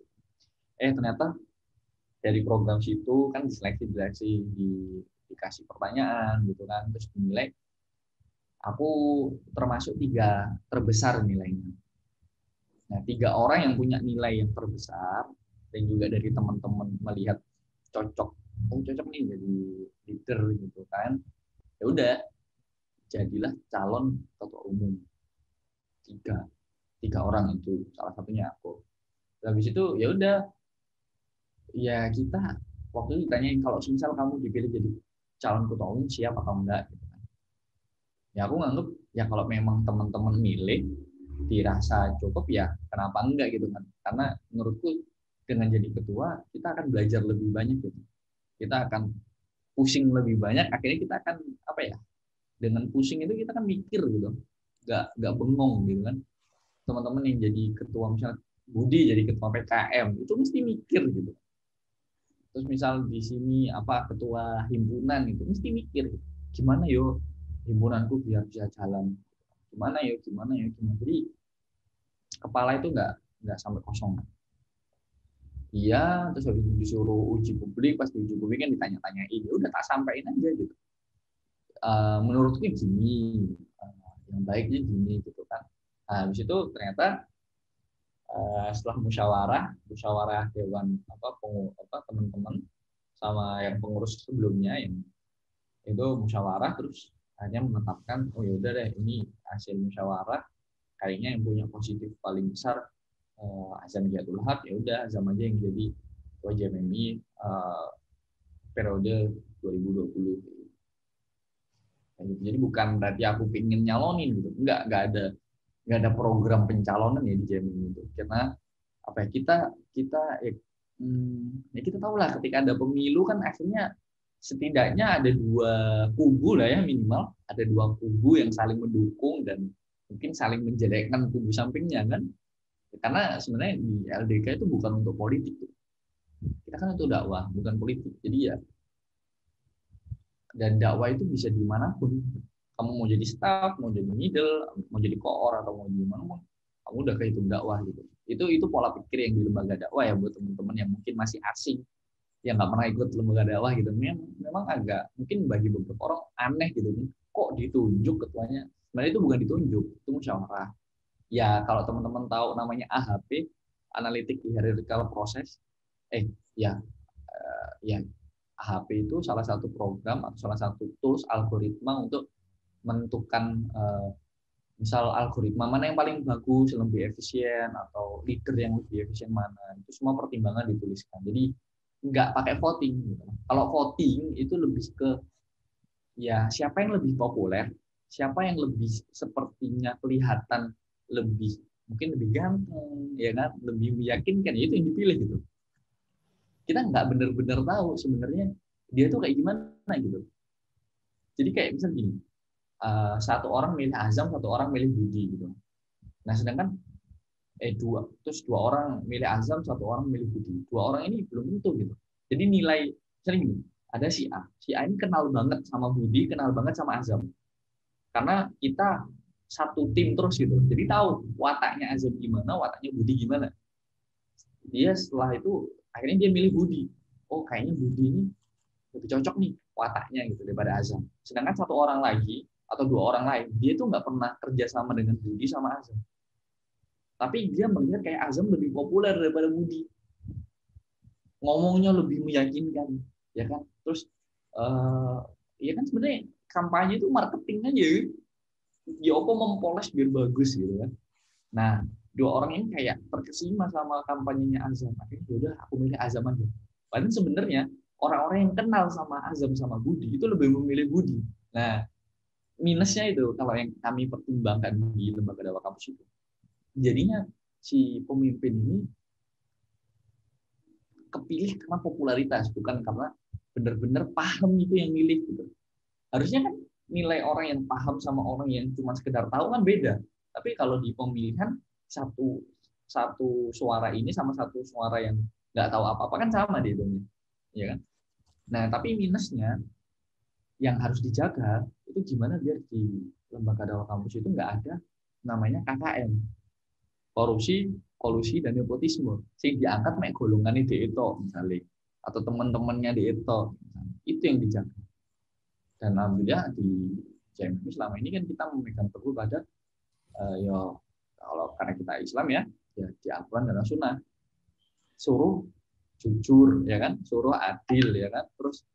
Ternyata dari program situ kan diseleksi dikasih pertanyaan gitu kan, terus dinilai, aku termasuk 3 terbesar nilainya. Nah, 3 orang yang punya nilai yang terbesar dan juga dari teman-teman melihat cocok nih jadi leader gitu kan. Ya udah, jadilah calon ketua umum. 3 orang itu, salah satunya aku. Habis itu ya udah, ya kita waktu itu ditanyain, kalau misal kamu dipilih jadi calon ketua umum siap atau enggak gitu kan. Ya aku nganggep ya kalau memang teman-teman milih dirasa cukup ya kenapa enggak gitu kan. Karena menurutku dengan jadi ketua kita akan belajar lebih banyak gitu. Kita akan pusing lebih banyak, akhirnya kita akan apa ya? Dengan pusing itu kita kan mikir gitu. Enggak bengong gitu kan. Teman-teman yang jadi ketua, misalnya Budi jadi ketua PKM, itu mesti mikir gitu. Terus misal di sini ketua himpunan itu mesti mikir gimana yo himpunanku biar bisa jalan, gimana yo. Jadi kepala itu nggak sampai kosong. Iya, terus habis itu disuruh uji publik, pas uji publik kan ditanya-tanyain, ya udah tak sampaikan aja gitu. Menurutku gini, yang baiknya gini gitu kan. Nah, habis itu ternyata setelah musyawarah dewan teman-teman sama yang pengurus sebelumnya yang itu musyawarah, terus hanya menetapkan ya udah deh, ini hasil musyawarah, kayaknya yang punya positif paling besar Azam Giyatul Haq, ya udah Azam aja yang jadi ketua JMMI periode 2020. Jadi bukan berarti aku pingin nyalonin gitu, nggak ada program pencalonan ya di JMMI itu, karena kita tahu lah ketika ada pemilu kan akhirnya setidaknya ada 2 kubu lah ya, minimal ada 2 kubu yang saling mendukung dan mungkin saling menjelekkan kubu sampingnya kan. Karena sebenarnya di LDK itu bukan untuk politik. Kita kan untuk dakwah, bukan politik. Jadi ya, dan dakwah itu bisa dimanapun. Kamu mau jadi staff, mau jadi middle, mau jadi koor, atau mau jadi mana, kamu udah kehitung dakwah gitu. Itu pola pikir yang di lembaga dakwah ya, buat teman-teman yang mungkin masih asing, yang nggak pernah ikut lembaga dakwah gitu. Memang agak, mungkin bagi beberapa orang aneh gitu. Kok ditunjuk ketuanya? Sebenarnya itu bukan ditunjuk, itu musyawarah. Ya, kalau teman-teman tahu namanya AHP, Analytic Hierarchical Process, ya AHP itu salah satu program atau salah satu tools algoritma untuk menentukan misal algoritma mana yang paling bagus, lebih efisien, atau leader yang lebih efisien mana. Itu semua pertimbangan dituliskan. Jadi nggak pakai voting. Gitu. Kalau voting itu lebih ke ya siapa yang lebih populer, siapa yang lebih sepertinya kelihatan mungkin lebih ganteng, ya kan, lebih meyakinkan, ya itu yang dipilih gitu. Kita nggak benar-benar tahu sebenarnya dia tuh kayak gimana gitu. Jadi kayak misalnya gini, 1 orang milih Azam, 1 orang milih Budi gitu. Nah sedangkan 2 orang milih Azam, 1 orang milih Budi. 2 orang ini belum tentu gitu. Jadi nilai misalnya gini, ada si A ini kenal banget sama Budi, kenal banget sama Azam. Karena kita satu tim terus gitu. Jadi tahu wataknya Azam gimana, wataknya Budi gimana. Dia setelah itu akhirnya dia milih Budi. Oh, kayaknya Budi ini lebih cocok nih wataknya gitu daripada Azam. Sedangkan 1 orang lagi atau 2 orang lain, dia tuh nggak pernah kerja sama dengan Budi sama Azam. Tapi dia melihat kayak Azam lebih populer daripada Budi. Ngomongnya lebih meyakinkan, ya kan? Terus ya kan sebenarnya kampanye itu marketing aja. Ya apa mempoles biar bagus gitu kan. Nah, 2 orang ini kayak terkesima sama kampanyenya Azam. Akhirnya udah aku milih Azam aja. Padahal sebenarnya orang-orang yang kenal sama Azam sama Budi itu lebih memilih Budi. Nah, minusnya itu kalau yang kami pertimbangkan di lembaga dakwah kampus itu. Jadinya si pemimpin ini kepilih karena popularitas, bukan karena benar-benar paham itu yang milih gitu. Harusnya kan nilai orang yang paham sama orang yang cuma sekedar tahu kan beda. Tapi kalau di pemilihan satu suara ini sama satu suara yang nggak tahu apa-apa kan sama dihitungnya, ya kan? Nah, tapi minusnya yang harus dijaga itu gimana biar di lembaga dakwah kampus itu nggak ada namanya KKN, korupsi, kolusi, dan nepotisme. Sing diangkat mek golongan itu misalnya, atau teman-temannya itu, itu yang dijaga. Dan alhamdulillah di JMI selama ini kan kita memegang teguh pada ya kalau karena kita Islam ya di Al-Quran dan Sunnah, suruh jujur ya kan, suruh adil ya kan, terus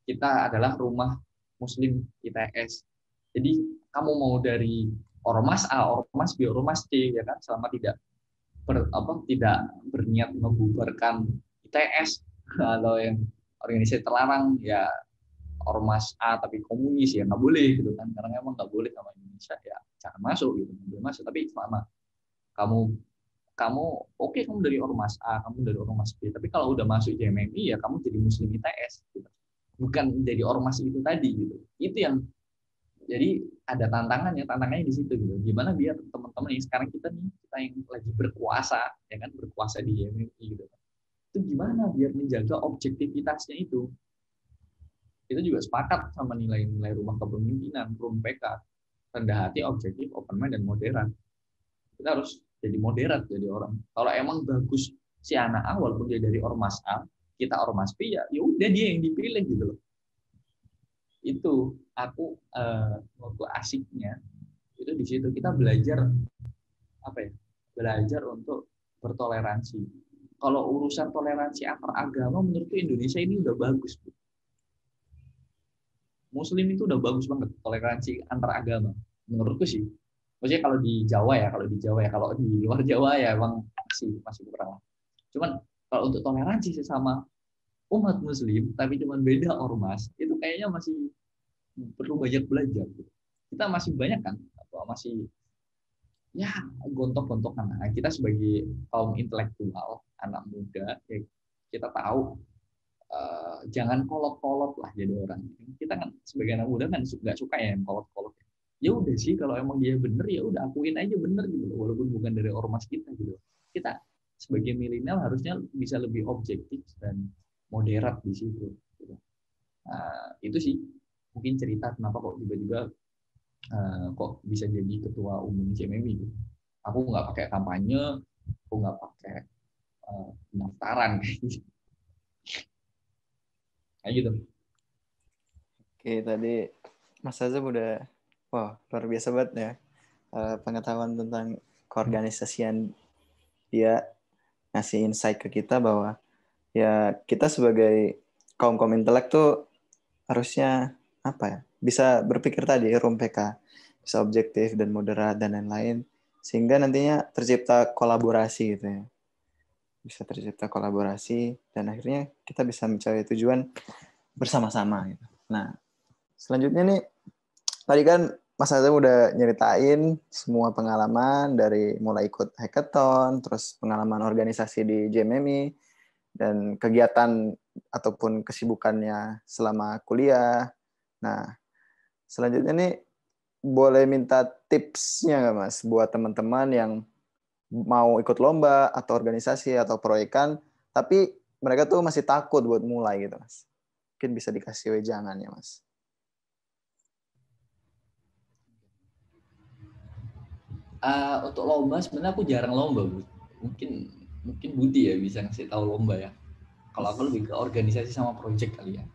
kita adalah rumah Muslim ITS. Jadi kamu mau dari ormas A, ormas B, ormas C ya kan, selama tidak berniat membubarkan ITS kalau yang organisasi terlarang ya ormas A tapi komunis ya nggak boleh gitu kan, karena emang nggak boleh sama Indonesia ya jangan masuk gitu, nggak boleh masuk. Tapi selama kamu kamu oke, kamu dari ormas A, kamu dari ormas B, tapi kalau udah masuk JMMI ya kamu jadi Muslim ITS gitu, bukan jadi ormas itu tadi gitu. Itu yang jadi ada tantangannya di situ gitu. Gimana biar teman-teman yang sekarang kita yang lagi berkuasa ya kan, berkuasa di JMMI gitu. Itu gimana biar menjaga objektivitasnya itu. Itu juga sepakat sama nilai-nilai rumah kepemimpinan, RUMPK, rendah hati, objektif, open mind, dan moderat. Kita harus jadi moderat jadi orang. Kalau emang bagus si anak A walaupun dia dari ormas A, kita ormas B ya udah dia yang dipilih gitu loh. Itu aku waktu asiknya itu di situ kita belajar apa ya? Belajar untuk bertoleransi. Kalau urusan toleransi antar agama menurutku Indonesia ini udah bagus. Muslim itu udah bagus banget toleransi antar agama menurutku sih. Maksudnya kalau di Jawa ya, kalau di luar Jawa ya emang masih kurang. Cuman kalau untuk toleransi sesama umat Muslim tapi cuman beda ormas itu kayaknya masih perlu banyak belajar. Kita masih banyak kan, atau masih ya gontok-gontokan. Nah, kita sebagai kaum intelektual, anak muda, ya kita tahu jangan kolot-kolot lah jadi orang. Kita kan sebagai anak muda kan nggak suka ya yang kolot-kolot. Ya udah sih kalau emang dia bener ya udah akuin aja bener gitu loh, walaupun bukan dari ormas kita gitu. Kita sebagai milenial harusnya bisa lebih objektif dan moderat di situ. Gitu. Nah, itu sih mungkin cerita kenapa kok tiba-tiba kok bisa jadi ketua umum CMMI gitu. Aku nggak pakai kampanye, aku nggak pakai pendaftaran kayak gitu. Kayak gitu. Oke, tadi Mas Azam udah luar biasa banget ya pengetahuan tentang keorganisasian. Dia ngasih insight ke kita bahwa ya kita sebagai kaum intelek tuh harusnya apa ya, bisa berpikir tadi RUMPK, bisa objektif dan moderat dan lain-lain, sehingga nantinya tercipta kolaborasi gitu ya, bisa tercipta kolaborasi dan akhirnya kita bisa mencapai tujuan bersama-sama gitu. Nah selanjutnya nih, tadi kan Mas Azam udah nyeritain semua pengalaman dari mulai ikut hackathon, terus pengalaman organisasi di JMMI, dan kegiatan ataupun kesibukannya selama kuliah. Nah, selanjutnya nih boleh minta tipsnya nggak Mas buat teman-teman yang mau ikut lomba atau organisasi atau proyekan, tapi mereka tuh masih takut buat mulai gitu Mas. Mungkin bisa dikasih wejangan ya Mas. Untuk lomba sebenarnya aku jarang lomba, Bu. Mungkin Budi ya bisa ngasih tahu lomba ya. Kalau aku lebih ke organisasi sama project kali ya.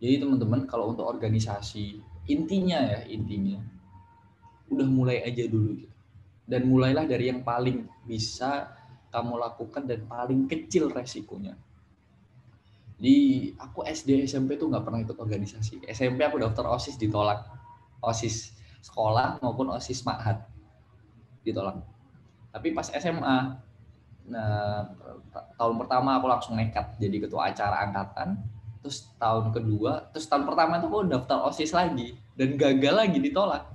Jadi teman-teman kalau untuk organisasi intinya udah mulai aja dulu gitu. Dan mulailah dari yang paling bisa kamu lakukan dan paling kecil resikonya. Di aku SD SMP tuh nggak pernah ikut organisasi. SMP aku daftar OSIS ditolak. OSIS sekolah maupun OSIS ma'had ditolak. Tapi pas SMA, nah tahun pertama aku langsung nekat jadi ketua acara angkatan. Terus tahun pertama itu aku daftar OSIS lagi dan gagal lagi ditolak.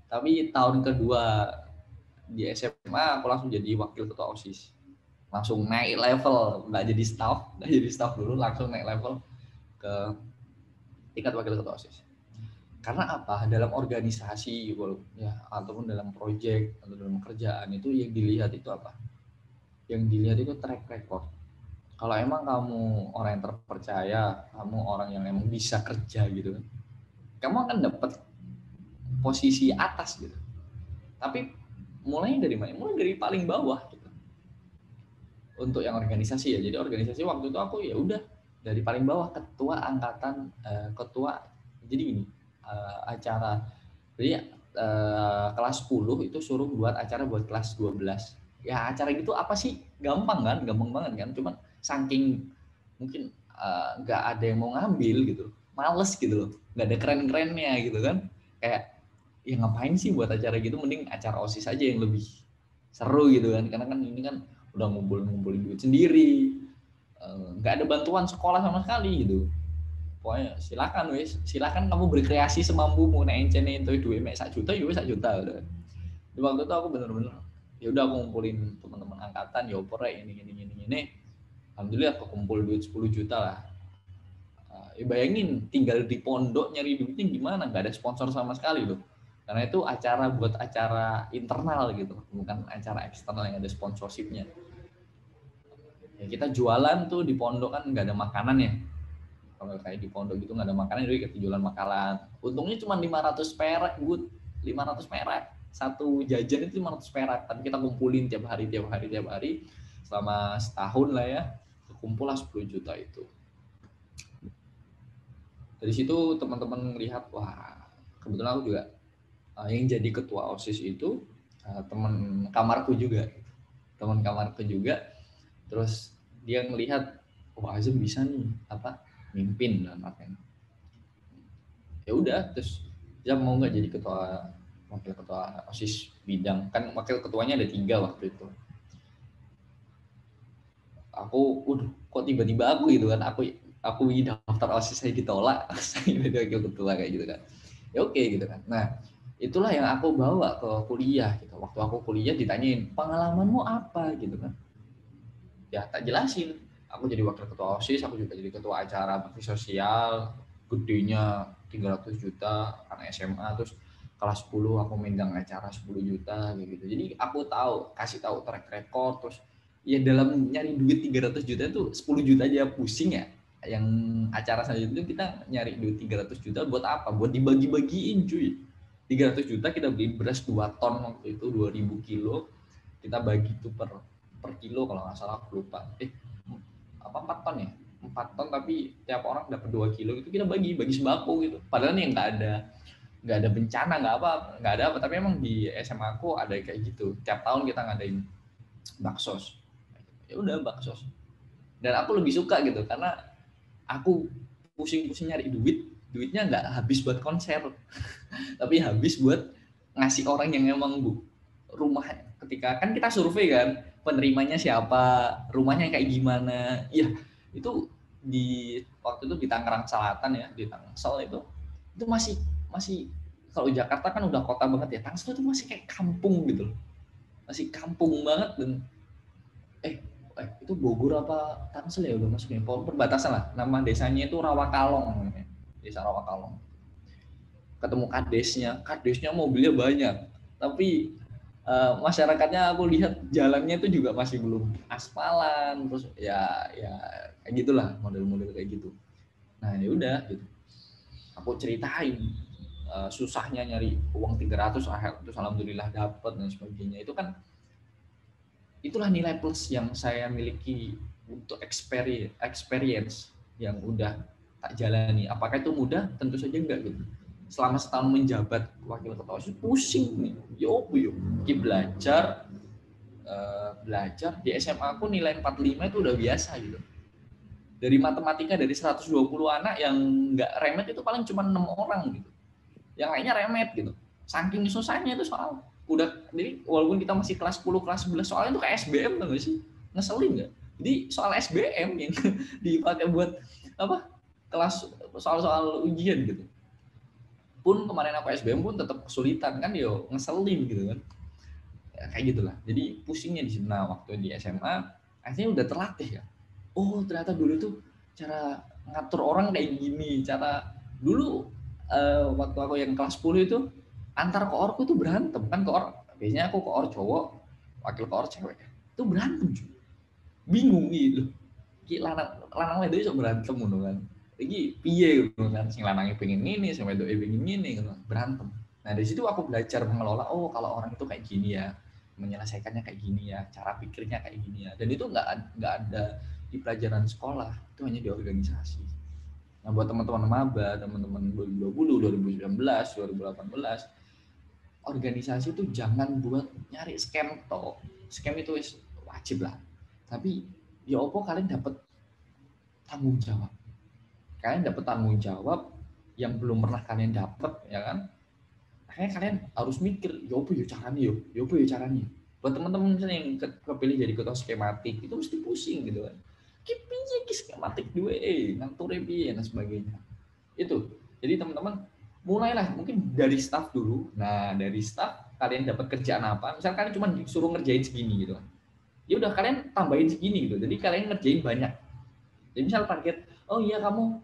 Tapi tahun kedua di SMA aku langsung jadi wakil ketua OSIS. Langsung naik level, nggak jadi staff dulu, langsung naik level ke tingkat wakil ketua OSIS. Karena apa? Dalam organisasi ya ataupun dalam proyek atau dalam kerjaan itu yang dilihat itu apa? Yang dilihat itu track record. kalau emang kamu orang yang terpercaya, kamu orang yang emang bisa kerja gitu, kamu akan dapat posisi atas gitu. Tapi mulai dari mana? Mulai dari paling bawah gitu. Untuk yang organisasi ya. Jadi organisasi waktu itu aku ya udah dari paling bawah, ketua angkatan, ketua. Jadi gini, acara. Jadi kelas 10 itu suruh buat acara buat kelas 12. Ya acara gitu apa sih? Gampang kan? Gampang banget kan? Cuman saking mungkin nggak ada yang mau ngambil gitu. Males gitu loh. Nggak ada keren-kerennya gitu kan. Kayak ya ngapain sih buat acara gitu, mending acara OSIS aja yang lebih seru gitu kan. Karena kan ini kan udah ngumpulin duit sendiri. Nggak ada bantuan sekolah sama sekali gitu. Pokoknya silakan kamu berkreasi semampumu, nek encene entuk duit mek 1 juta ya wis 1 juta udah. Di waktu itu aku bener-bener ya udah aku ngumpulin teman-teman angkatan ya opo rek ini. Alhamdulillah kekumpul duit 10 juta lah. Ya bayangin tinggal di pondok nyari duitnya gimana, nggak ada sponsor sama sekali loh. Karena itu acara buat acara internal gitu, bukan acara eksternal yang ada sponsorshipnya. Ya kita jualan tuh di pondok kan nggak ada makanan ya. Kalau kayak di pondok gitu nggak ada makanan, jadi kita jualan makanan. Untungnya cuma 500 perak, Bud. 500 perak. Satu jajan itu 500 perak. Tapi kita kumpulin tiap hari. Selama setahun lah ya. Kumpul lah 10 juta itu. Dari situ teman-teman melihat, wah kebetulan aku juga yang jadi ketua OSIS itu teman kamarku juga. Terus dia ngelihat, wah Azam bisa nih mimpin dan artinya. Ya udah, terus dia mau nggak jadi wakil ketua OSIS bidang, kan wakil ketuanya ada 3 waktu itu. Aku kok tiba-tiba aku gitu kan, aku daftar OSIS saya ditolak, saya jadi wakil ketua kayak gitu kan. Ya oke gitu kan. Nah itulah yang aku bawa ke kuliah gitu. Waktu aku kuliah ditanyain pengalamanmu apa gitu kan, ya tak jelasin. Aku jadi wakil ketua OSIS, aku juga jadi ketua acara bakti sosial, gedenya 300 juta anak SMA, terus kelas 10 aku megang acara 10 juta gitu. Jadi aku kasih tahu track record, terus ya dalam nyari duit 300 juta itu 10 juta aja pusing ya. Yang acara selanjutnya itu kita nyari duit 300 juta buat apa? Buat dibagi-bagiin cuy. 300 juta kita beli beras 2 ton waktu itu, 2000 kilo. Kita bagi itu per kilo kalau nggak salah, aku lupa. 4 ton ya? 4 ton tapi tiap orang dapat 2 kilo itu kita bagi sembako gitu. Padahal nih nggak ada bencana, nggak ada apa. Tapi emang di SMA aku ada kayak gitu. Tiap tahun kita ngadain baksos. Ya udah baksos. Dan aku lebih suka gitu karena aku pusing-pusing nyari duitnya nggak habis buat konser, tapi habis buat ngasih orang yang emang rumah. Ketika kan kita survei kan penerimanya siapa, rumahnya kayak gimana. Ya itu di waktu itu di Tangerang Selatan ya, di Tangsel itu masih kalau Jakarta kan udah kota banget ya, Tangsel itu masih kayak kampung gitu loh, masih kampung banget. Dan itu Bogor apa Tangsel ya, udah masuknya perbatasan lah. Nama desanya itu Rawakalong, desa Rawakalong. Ketemu kadesnya mobilnya banyak, tapi masyarakatnya aku lihat jalannya itu juga masih belum aspalan, terus ya kayak gitulah, model-model kayak gitu. Nah ya udah gitu, aku ceritain susahnya nyari uang 300, terus alhamdulillah dapat dan sebagainya. Itu kan itulah nilai plus yang saya miliki untuk experience yang udah tak jalani. Apakah itu mudah? Tentu saja enggak gitu. Selama setahun menjabat wakil ketua OSIS pusing nih. Yo, belajar di SMA aku nilai 45 itu udah biasa gitu. Dari matematika dari 120 anak yang enggak remet itu paling cuma 6 orang gitu. Yang lainnya remet gitu. Saking susahnya itu soal. Jadi walaupun kita masih kelas 10, kelas 11, soalnya itu kayak SBM tuh nggak sih? Ngeselin nggak? Jadi soal SBM yang dipakai buat kelas soal ujian gitu. Pun kemarin aku SBM pun tetap kesulitan kan, yo ngeselin gitu kan. Ya, kayak gitulah. Jadi pusingnya di sini. Nah, waktu di SMA akhirnya udah terlatih ya. Oh ternyata dulu tuh cara ngatur orang kayak gini. Cara dulu waktu aku yang kelas 10 itu antar koorku tuh berantem kan. Biasanya aku koor cowok, wakil koor cewek, itu berantem cuy. Bingung gitu. Ki lanang wedok iso berantem ngono kan. Iki piye ngono kan, sing lanange pengen ngene, sing wedoke pengen ngene ngono, berantem. Nah, dari situ aku belajar mengelola, oh kalau orang itu kayak gini ya, menyelesaikannya kayak gini ya, cara pikirnya kayak gini ya. Dan itu nggak ada di pelajaran sekolah, itu hanya di organisasi. Nah, buat teman-teman maba, teman-teman 2020, 2019, 2018, organisasi itu jangan buat nyari scam toh. Scam itu wajib lah. Tapi ya opo kalian dapat tanggung jawab. Kalian dapat tanggung jawab yang belum pernah kalian dapat, ya kan? Makanya kalian harus mikir, ya opo ya caranya. Buat teman-teman misalnya yang kepilih jadi ketua skematik, itu mesti pusing gitu kan. Piye ki skematik duwe, ngature piye dan sebagainya. Itu. Jadi teman-teman mulailah mungkin dari staff dulu. Nah, dari staff kalian dapat kerjaan apa? Misal kalian cuma disuruh ngerjain segini gitu kan. Ya udah kalian tambahin segini gitu. Jadi kalian ngerjain banyak. Jadi misal target, oh iya kamu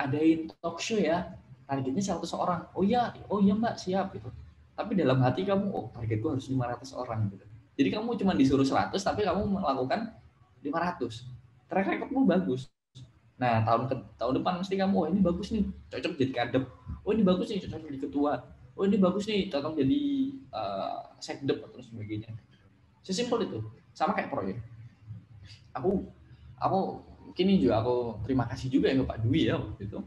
adain talk show ya. Targetnya 100 orang. Oh iya Mbak, siap gitu. Tapi dalam hati kamu, oh targetku harus 500 orang gitu. Jadi kamu cuma disuruh 100 tapi kamu melakukan 500. Track recordmu bagus. Nah, tahun depan mesti kamu, oh ini bagus nih, cocok jadi kadep. Oh ini bagus nih, cocok jadi ketua. Oh ini bagus nih, cocok jadi sekdep atau sebagainya. Sesimpel itu. Sama kayak proyek. Aku kini juga aku terima kasih juga ya ke Pak Dwi ya waktu itu.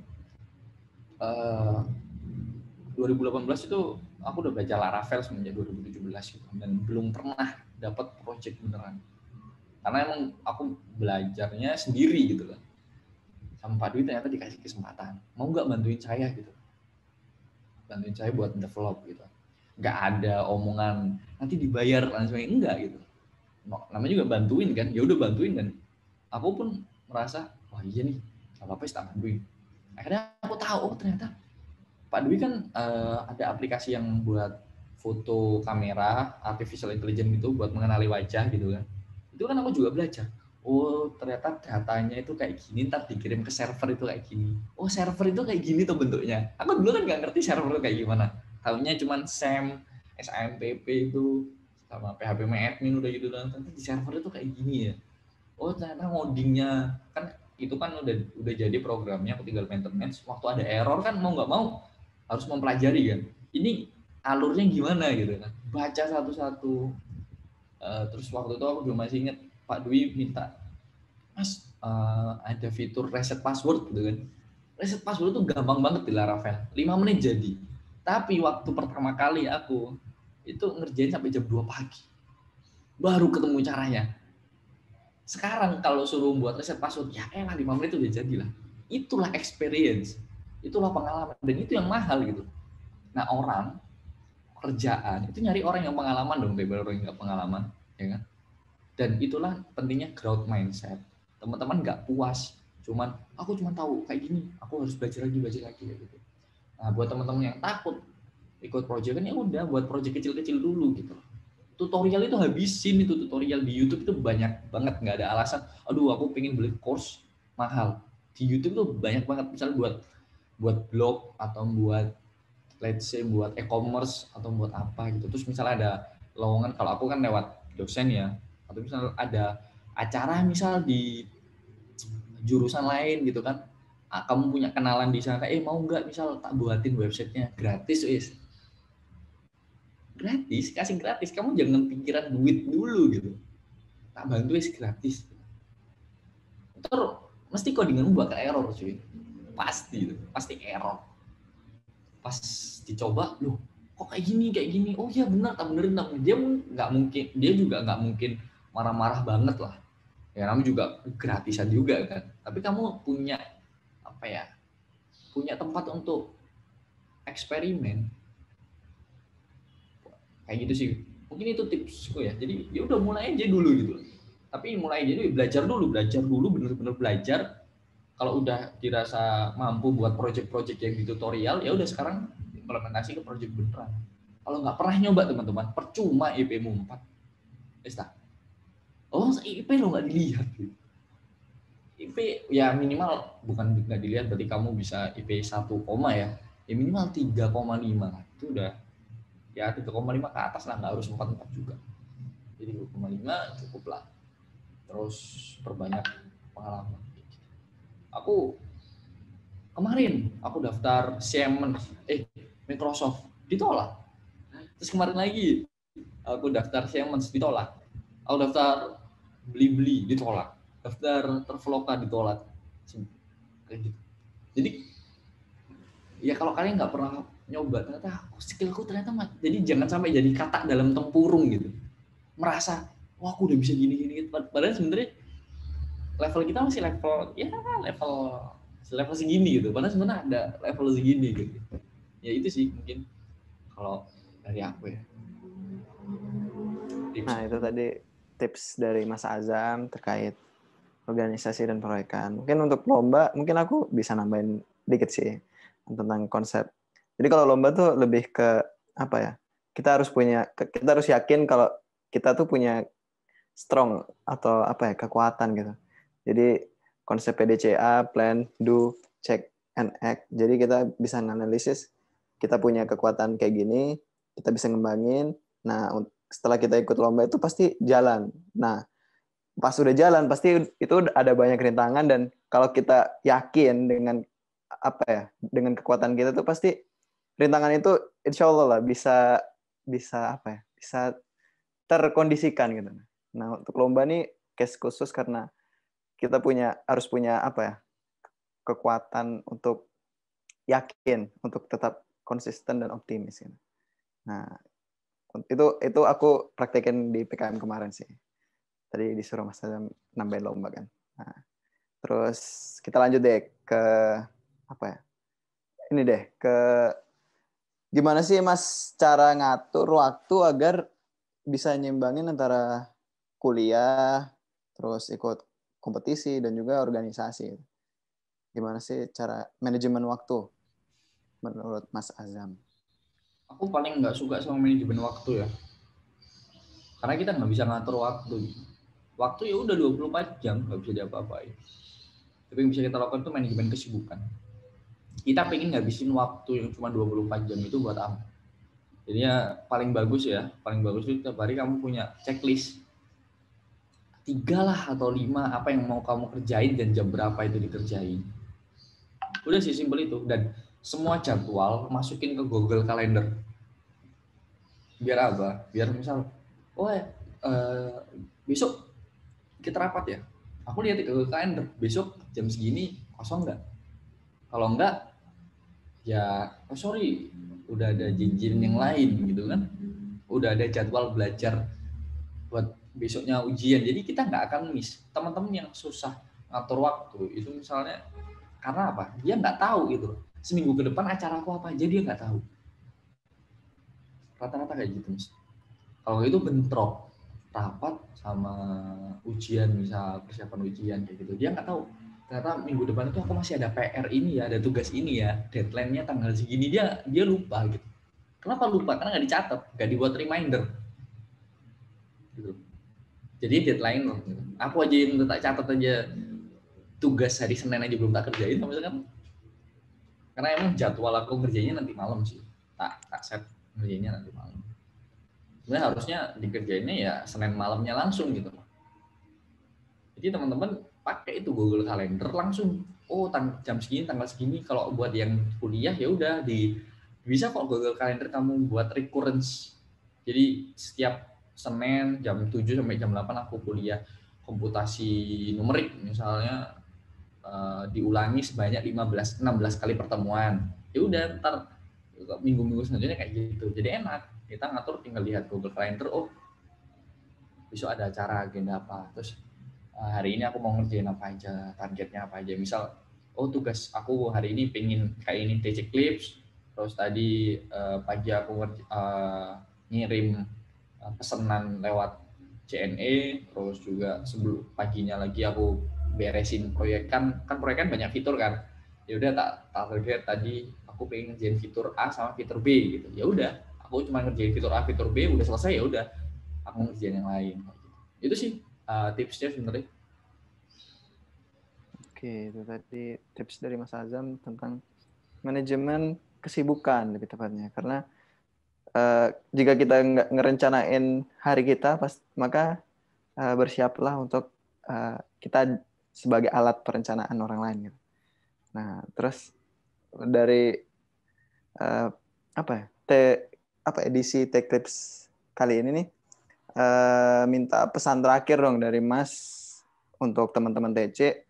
2018 itu aku udah belajar Laravel semenjak 2017 gitu, dan belum pernah dapat project beneran. Karena emang aku belajarnya sendiri gitu kan. Sama Pak Dwi ternyata dikasih kesempatan. Mau nggak bantuin saya gitu? Bantuin saya buat develop gitu. Nggak ada omongan nanti dibayar langsung, enggak gitu. Namanya juga bantuin kan, ya udah bantuin, dan aku pun merasa wah iya nih, nggak apa-apa sih tak bantuin. Akhirnya aku tahu, oh ternyata Pak Dwi kan ada aplikasi yang buat foto kamera artificial intelligence gitu buat mengenali wajah gitu kan. Itu kan aku juga belajar. Oh ternyata datanya itu kayak gini, ntar dikirim ke server itu kayak gini. Oh server itu kayak gini tuh bentuknya. Aku dulu kan nggak ngerti server itu kayak gimana. Tahunya cuman SAMPP itu sama PHP admin udah gitu kan. Ternyata di server itu kayak gini ya. Oh ternyata ngodingnya kan itu kan udah jadi programnya, aku tinggal maintenance. Waktu ada error kan mau nggak mau harus mempelajari kan. Ini alurnya gimana gitu kan. Baca satu-satu. Terus waktu itu aku juga masih ingat Pak Dwi minta, Mas ada fitur reset password gitu kan. Reset password itu gampang banget di Laravel. 5 menit jadi. Tapi waktu pertama kali aku itu ngerjain sampai jam 2 pagi. Baru ketemu caranya. Sekarang kalau suruh buat reset password, ya elah 5 menit udah jadilah. Itulah experience. Itulah pengalaman. Dan itu yang mahal gitu. Nah orang, kerjaan, itu nyari orang yang pengalaman dong, daripada orang yang nggak pengalaman. Ya kan? Dan itulah pentingnya growth mindset. Teman-teman nggak puas. Aku cuma tahu kayak gini. Aku harus belajar lagi gitu. Nah buat teman-teman yang takut ikut project kan ya udah buat project kecil-kecil dulu gitu. Tutorial itu habisin, itu tutorial di YouTube itu banyak banget, nggak ada alasan aduh aku pengen beli course mahal. Di YouTube tuh banyak banget, misalnya buat blog atau buat let's say buat e-commerce atau buat apa gitu. Terus misalnya ada lowongan, kalau aku kan lewat dosen ya, atau misalnya ada acara misal di jurusan lain gitu kan, kamu punya kenalan di sana, mau nggak misal tak buatin websitenya gratis wis. Gratis, kasih gratis, kamu jangan pikiran duit dulu gitu, tak bantu gratis. Terus mesti codinganmu bakal error cuy, pasti error. Pas dicoba, loh kok kayak gini, oh iya benar, tak benerin. Dia juga nggak mungkin marah-marah banget lah ya, kamu juga gratisan juga kan, tapi kamu punya punya tempat untuk eksperimen kayak gitu sih. Mungkin itu tipsku ya. Jadi ya udah mulai aja dulu gitu. Tapi mulai aja dulu, belajar dulu, bener-bener belajar. Kalau udah dirasa mampu buat project-project yang di tutorial, ya udah sekarang implementasi ke project beneran. Kalau nggak pernah nyoba teman-teman, percuma IP-mu 4. Oh, IP lo nggak dilihat gitu. IP ya minimal, bukan nggak dilihat berarti kamu bisa IP 1, ya. Ya minimal 3,5. Itu udah ya 3,5 ke atas lah, nggak harus 4 juga. Jadi 2,5 cukup lah. Terus perbanyak pengalaman. Aku kemarin aku daftar Siemens, Microsoft ditolak. Terus kemarin lagi aku daftar Siemens ditolak. Aku daftar Blibli ditolak. Daftar Traveloka ditolak. Kayak gitu. Jadi ya kalau kalian nggak pernah nyoba, ternyata skillku ternyata jadi jangan sampai jadi katak dalam tempurung gitu. Merasa wah aku udah bisa gini. Padahal sebenarnya level kita masih level segini gitu. Padahal sebenarnya ada level segini gitu. Ya itu sih mungkin kalau dari aku ya. Nah itu tadi tips dari Mas Azam terkait organisasi dan proyekan. Mungkin untuk lomba, mungkin aku bisa nambahin dikit sih tentang konsep. Jadi kalau lomba tuh lebih ke apa ya? Kita harus yakin kalau kita tuh punya strong atau apa ya, kekuatan gitu. Jadi konsep PDCA, plan, do, check, and act. Jadi kita bisa menganalisis kita punya kekuatan kayak gini, kita bisa ngembangin. Nah, setelah kita ikut lomba itu pasti jalan. Nah, pas udah jalan pasti itu ada banyak rintangan, dan kalau kita yakin dengan apa ya, dengan kekuatan kita tuh pasti rintangan itu insya Allah lah bisa apa ya, bisa terkondisikan gitu. Nah untuk lomba nih case khusus karena kita harus punya apa ya, kekuatan untuk yakin untuk tetap konsisten dan optimis gitu. Nah itu aku praktekin di PKM kemarin sih. Tadi disuruh Mas Azam nambahin lomba kan. Nah, terus kita lanjut deh ke apa ya? Ini deh ke gimana sih Mas cara ngatur waktu agar bisa nyimbangin antara kuliah, terus ikut kompetisi dan juga organisasi. Gimana sih cara manajemen waktu menurut Mas Azam? Aku paling nggak suka sama manajemen waktu ya. Karena kita nggak bisa ngatur waktu. Waktu ya udah 24 jam nggak bisa diapa-apain. Tapi yang bisa kita lakukan itu manajemen kesibukan. Kita pengen ngabisin waktu yang cuma 24 jam itu buat apa? Jadinya paling bagus itu tiap hari kamu punya checklist 3 lah atau 5 apa yang mau kamu kerjain dan jam berapa itu dikerjain. Udah sih simpel itu, dan semua jadwal masukin ke Google Calendar. Biar apa? Biar misal besok kita rapat ya, aku lihat di Google Calendar besok jam segini kosong nggak, kalau nggak ya sorry udah ada janjian yang lain gitu kan, udah ada jadwal belajar buat besoknya ujian, jadi kita nggak akan miss. Teman-teman yang susah ngatur waktu itu misalnya karena apa, dia nggak tahu gitu seminggu ke depan acara aku apa aja, dia nggak tahu, rata-rata kayak gitu Mas. Kalau itu bentrok rapat sama ujian, misal persiapan ujian kayak gitu, dia nggak tahu ternyata minggu depan itu aku masih ada PR ini ya, ada tugas ini ya, deadline-nya tanggal segini, dia lupa gitu. Kenapa lupa? Karena nggak dicatat, nggak dibuat reminder gitu. Jadi deadline gitu. Aku aja yang tak catat aja tugas hari Senin aja belum tak kerjain misalkan, karena emang jadwal aku ngerjainnya nanti malam sih, tak set ngerjainnya nanti malam. Sebenarnya harusnya dikerjainnya ya Senin malamnya langsung gitu. Jadi teman-teman pakai itu Google Calendar langsung. Oh, jam segini, tanggal segini. Kalau buat yang kuliah ya udah bisa kok Google Calendar kamu buat recurrence. Jadi setiap Senin jam 7 sampai jam 8 aku kuliah komputasi numerik misalnya, diulangi sebanyak 16 kali pertemuan. Ya udah ntar minggu-minggu selanjutnya kayak gitu. Jadi enak. Kita ngatur tinggal lihat Google Calendar, oh besok ada acara, agenda apa, terus hari ini aku mau ngerjain apa aja, targetnya apa aja. Misal, oh tugas aku hari ini pengen kayak ini TC Clips, terus tadi pagi aku ngirim pesanan lewat CNE, terus juga sebelum paginya lagi aku beresin proyek, kan proyek kan banyak fitur kan. Ya udah tak target tadi aku pengen ngerjain fitur A sama fitur B gitu. Ya udah, aku cuma ngerjain fitur A, fitur B, udah selesai ya udah, aku ngerjain yang lain. Itu sih tipsnya sebenarnya. Oke, itu tadi tips dari Mas Azam tentang manajemen kesibukan lebih tepatnya. Karena jika kita nggak ngerencanain hari kita, maka bersiaplah untuk kita sebagai alat perencanaan orang lain gitu. Nah, terus dari edisi Tech Tips kali ini nih, minta pesan terakhir dong dari Mas untuk teman-teman TC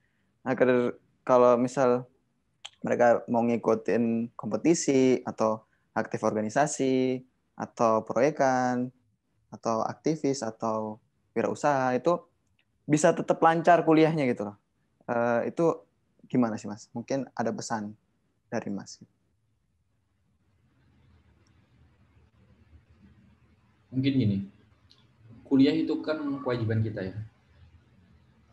agar kalau misal mereka mau ngikutin kompetisi atau aktif organisasi atau proyekan atau aktivis atau wirausaha itu bisa tetap lancar kuliahnya gitu loh. Itu gimana sih Mas? Mungkin ada pesan dari Mas. Mungkin gini, kuliah itu kan kewajiban kita ya.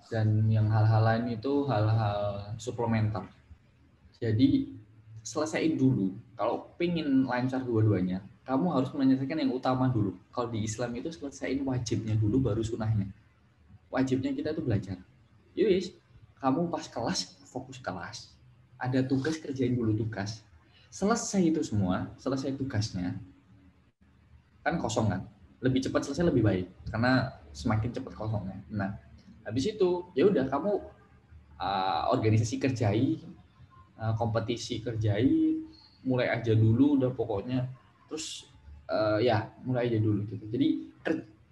Dan yang hal-hal lain itu hal-hal suplementer. Jadi selesaiin dulu. Kalau pengen lancar dua-duanya, kamu harus menyelesaikan yang utama dulu. Kalau di Islam itu selesaiin wajibnya dulu baru sunahnya. Wajibnya kita tuh belajar. Yus, kamu pas kelas fokus kelas. Ada tugas kerjain dulu tugas. Selesai itu semua, selesai tugasnya, kan kosong kan. Lebih cepat selesai lebih baik karena semakin cepat kosongnya. Nah, habis itu ya udah kamu organisasi kerjai, kompetisi kerjai, mulai aja dulu udah pokoknya. Terus ya mulai aja dulu gitu. Jadi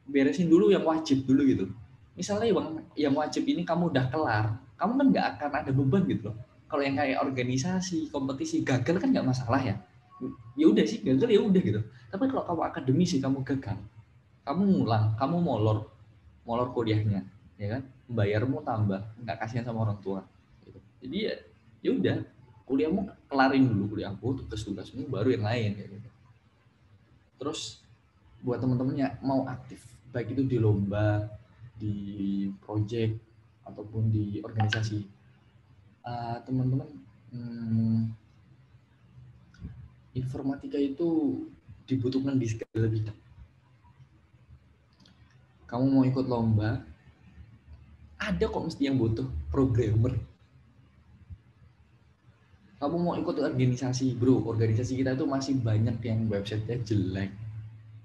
beresin dulu yang wajib dulu gitu. Misalnya yang wajib ini kamu udah kelar, kamu kan nggak akan ada beban gitu loh. Kalau yang kayak organisasi, kompetisi gagal kan nggak masalah ya. Ya udah sih gagal ya udah gitu. Tapi kalau kamu akademisi kamu gagal, kamu ngulang, kamu molor kuliahnya, ya kan? Bayarmu tambah, nggak kasihan sama orang tua. Gitu. Jadi ya udah, kuliahmu kelarin dulu kuliahmu, tugas-tugasmu baru yang lain. Gitu. Terus buat teman-teman yang mau aktif, baik itu di lomba, di project ataupun di organisasi, teman-teman, informatika itu dibutuhkan di segala bidang. Kamu mau ikut lomba, ada kok mesti yang butuh programmer. Kamu mau ikut organisasi, bro, organisasi kita itu masih banyak yang websitenya jelek,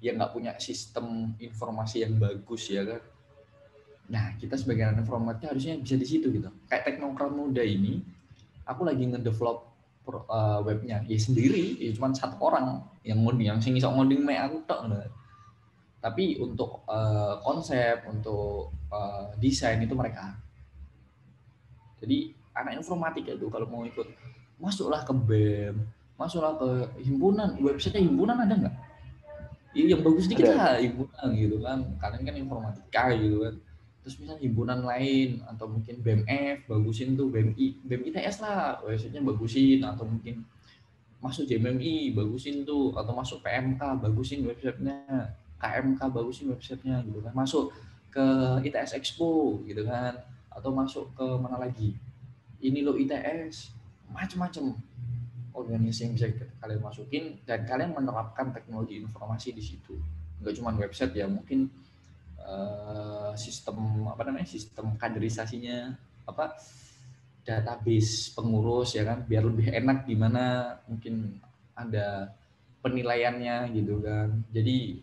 yang nggak punya sistem informasi yang bagus, ya kan? Nah, kita sebagai anak informatika harusnya bisa di situ gitu. Kayak Teknokrat Muda ini, aku lagi ngedevelop webnya, ya sendiri, ya cuma satu orang yang ngoding, yang iso ngoding me aku tok. Tapi untuk konsep, untuk desain itu mereka. Jadi anak informatika itu kalau mau ikut, masuklah ke BEM, masuklah ke himpunan. Website himpunan ada nggak? Yang bagus dikit lah himpunan gitu kan. Kalian kan informatika gitu kan. Terus misalnya himpunan lain atau mungkin BMF bagusin tuh, BEM ITS lah websitenya bagusin, atau mungkin masuk JMMI bagusin tuh, atau masuk PMK bagusin websitenya, KMK bagusin websitenya gitu kan. Masuk ke ITS Expo gitu kan, atau masuk ke mana lagi, ini lo ITS, macam-macam organisasi yang bisa kalian masukin dan kalian menerapkan teknologi informasi di situ. Nggak cuma website ya, mungkin sistem kaderisasinya, database pengurus ya kan, biar lebih enak gimana, mungkin ada penilaiannya gitu kan. Jadi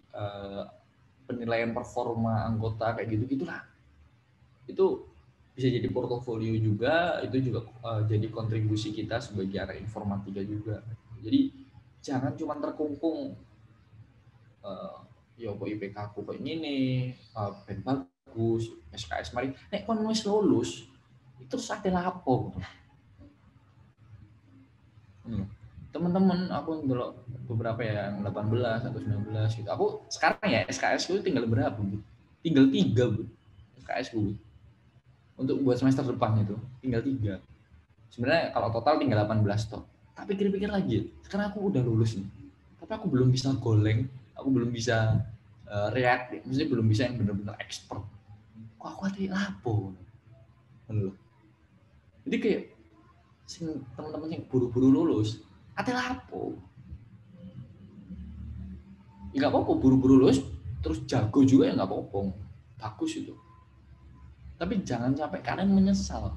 penilaian performa anggota kayak gitu-gitulah. Itu bisa jadi portofolio juga, itu juga jadi kontribusi kita sebagai anak informatika juga. Jadi jangan cuma terkungkung ya kok IPK aku kayak gini, ben bagus, SKS mari nek kon wis lulus terus ate lapo gitu. Teman-teman aku ndelok beberapa yang 18 atau 19 gitu. Aku sekarang ya SKS itu tinggal berapa, Bu? Tinggal 3, Bu. SKS Bu. Untuk buat semester depan itu tinggal 3. Sebenarnya kalau total tinggal 18 toh. Tapi pikir-pikir lagi, sekarang aku udah lulus nih. Tapi aku belum bisa goleng, aku belum bisa react, maksudnya belum bisa yang benar-benar expert. Kok aku hati lapo? Jadi kayak teman-teman yang buru-buru lulus, hati lapo. Ya nggak apa-apa, buru-buru lulus terus jago juga ya nggak apa-apa, bagus itu. Tapi jangan sampai kalian menyesal.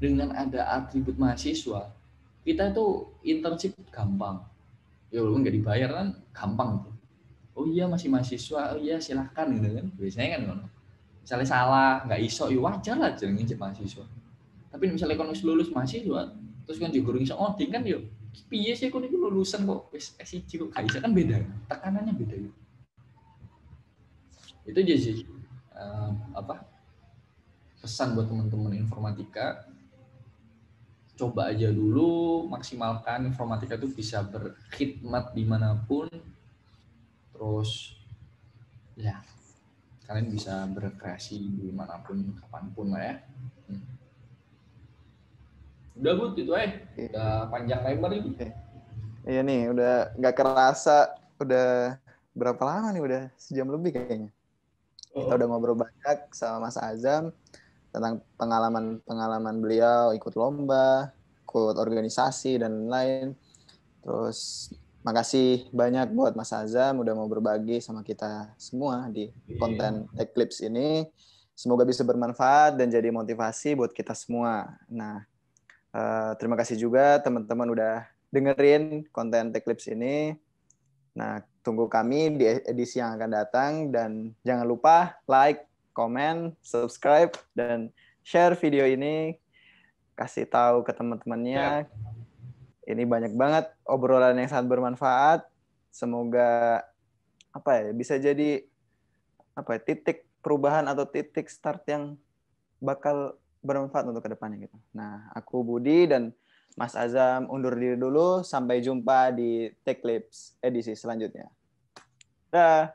Dengan ada atribut mahasiswa, kita itu internship gampang. Ya walaupun nggak dibayar kan gampang tuh. Oh iya masih mahasiswa, oh iya silahkan gitu kan. Biasanya kan misalnya salah, nggak iso, ya wajar lah jangan ngicip mahasiswa. Tapi misalnya kan lulus mahasiswa, terus kan juga iso ngoding kan yuk, piye sih kan itu lulusan kok S1 kok gak iso kan beda, tekanannya beda yuk. Itu aja sih pesan buat teman-teman informatika, coba aja dulu maksimalkan informatika itu bisa berkhidmat dimanapun, terus ya kalian bisa berkreasi dimanapun kapanpun lah ya. Udah Bu, itu udah panjang lebar ini. Iya nih, udah nggak kerasa, udah berapa lama nih, udah sejam lebih kayaknya. Kita udah ngobrol banyak sama Mas Azam tentang pengalaman beliau ikut lomba, ikut organisasi dan lain-lain. Terus makasih banyak buat Mas Azam udah mau berbagi sama kita semua di konten Tech Clips ini. Semoga bisa bermanfaat dan jadi motivasi buat kita semua. Nah, terima kasih juga teman-teman udah dengerin konten Tech Clips ini. Nah, tunggu kami di edisi yang akan datang dan jangan lupa like, comment, subscribe, dan share video ini. Kasih tahu ke teman-temannya. Ini banyak banget obrolan yang sangat bermanfaat. Semoga bisa jadi titik perubahan atau titik start yang bakal bermanfaat untuk kedepannya gitu. Nah, aku Budi dan Mas Azam undur diri dulu. Sampai jumpa di Tech Clips edisi selanjutnya. Dah.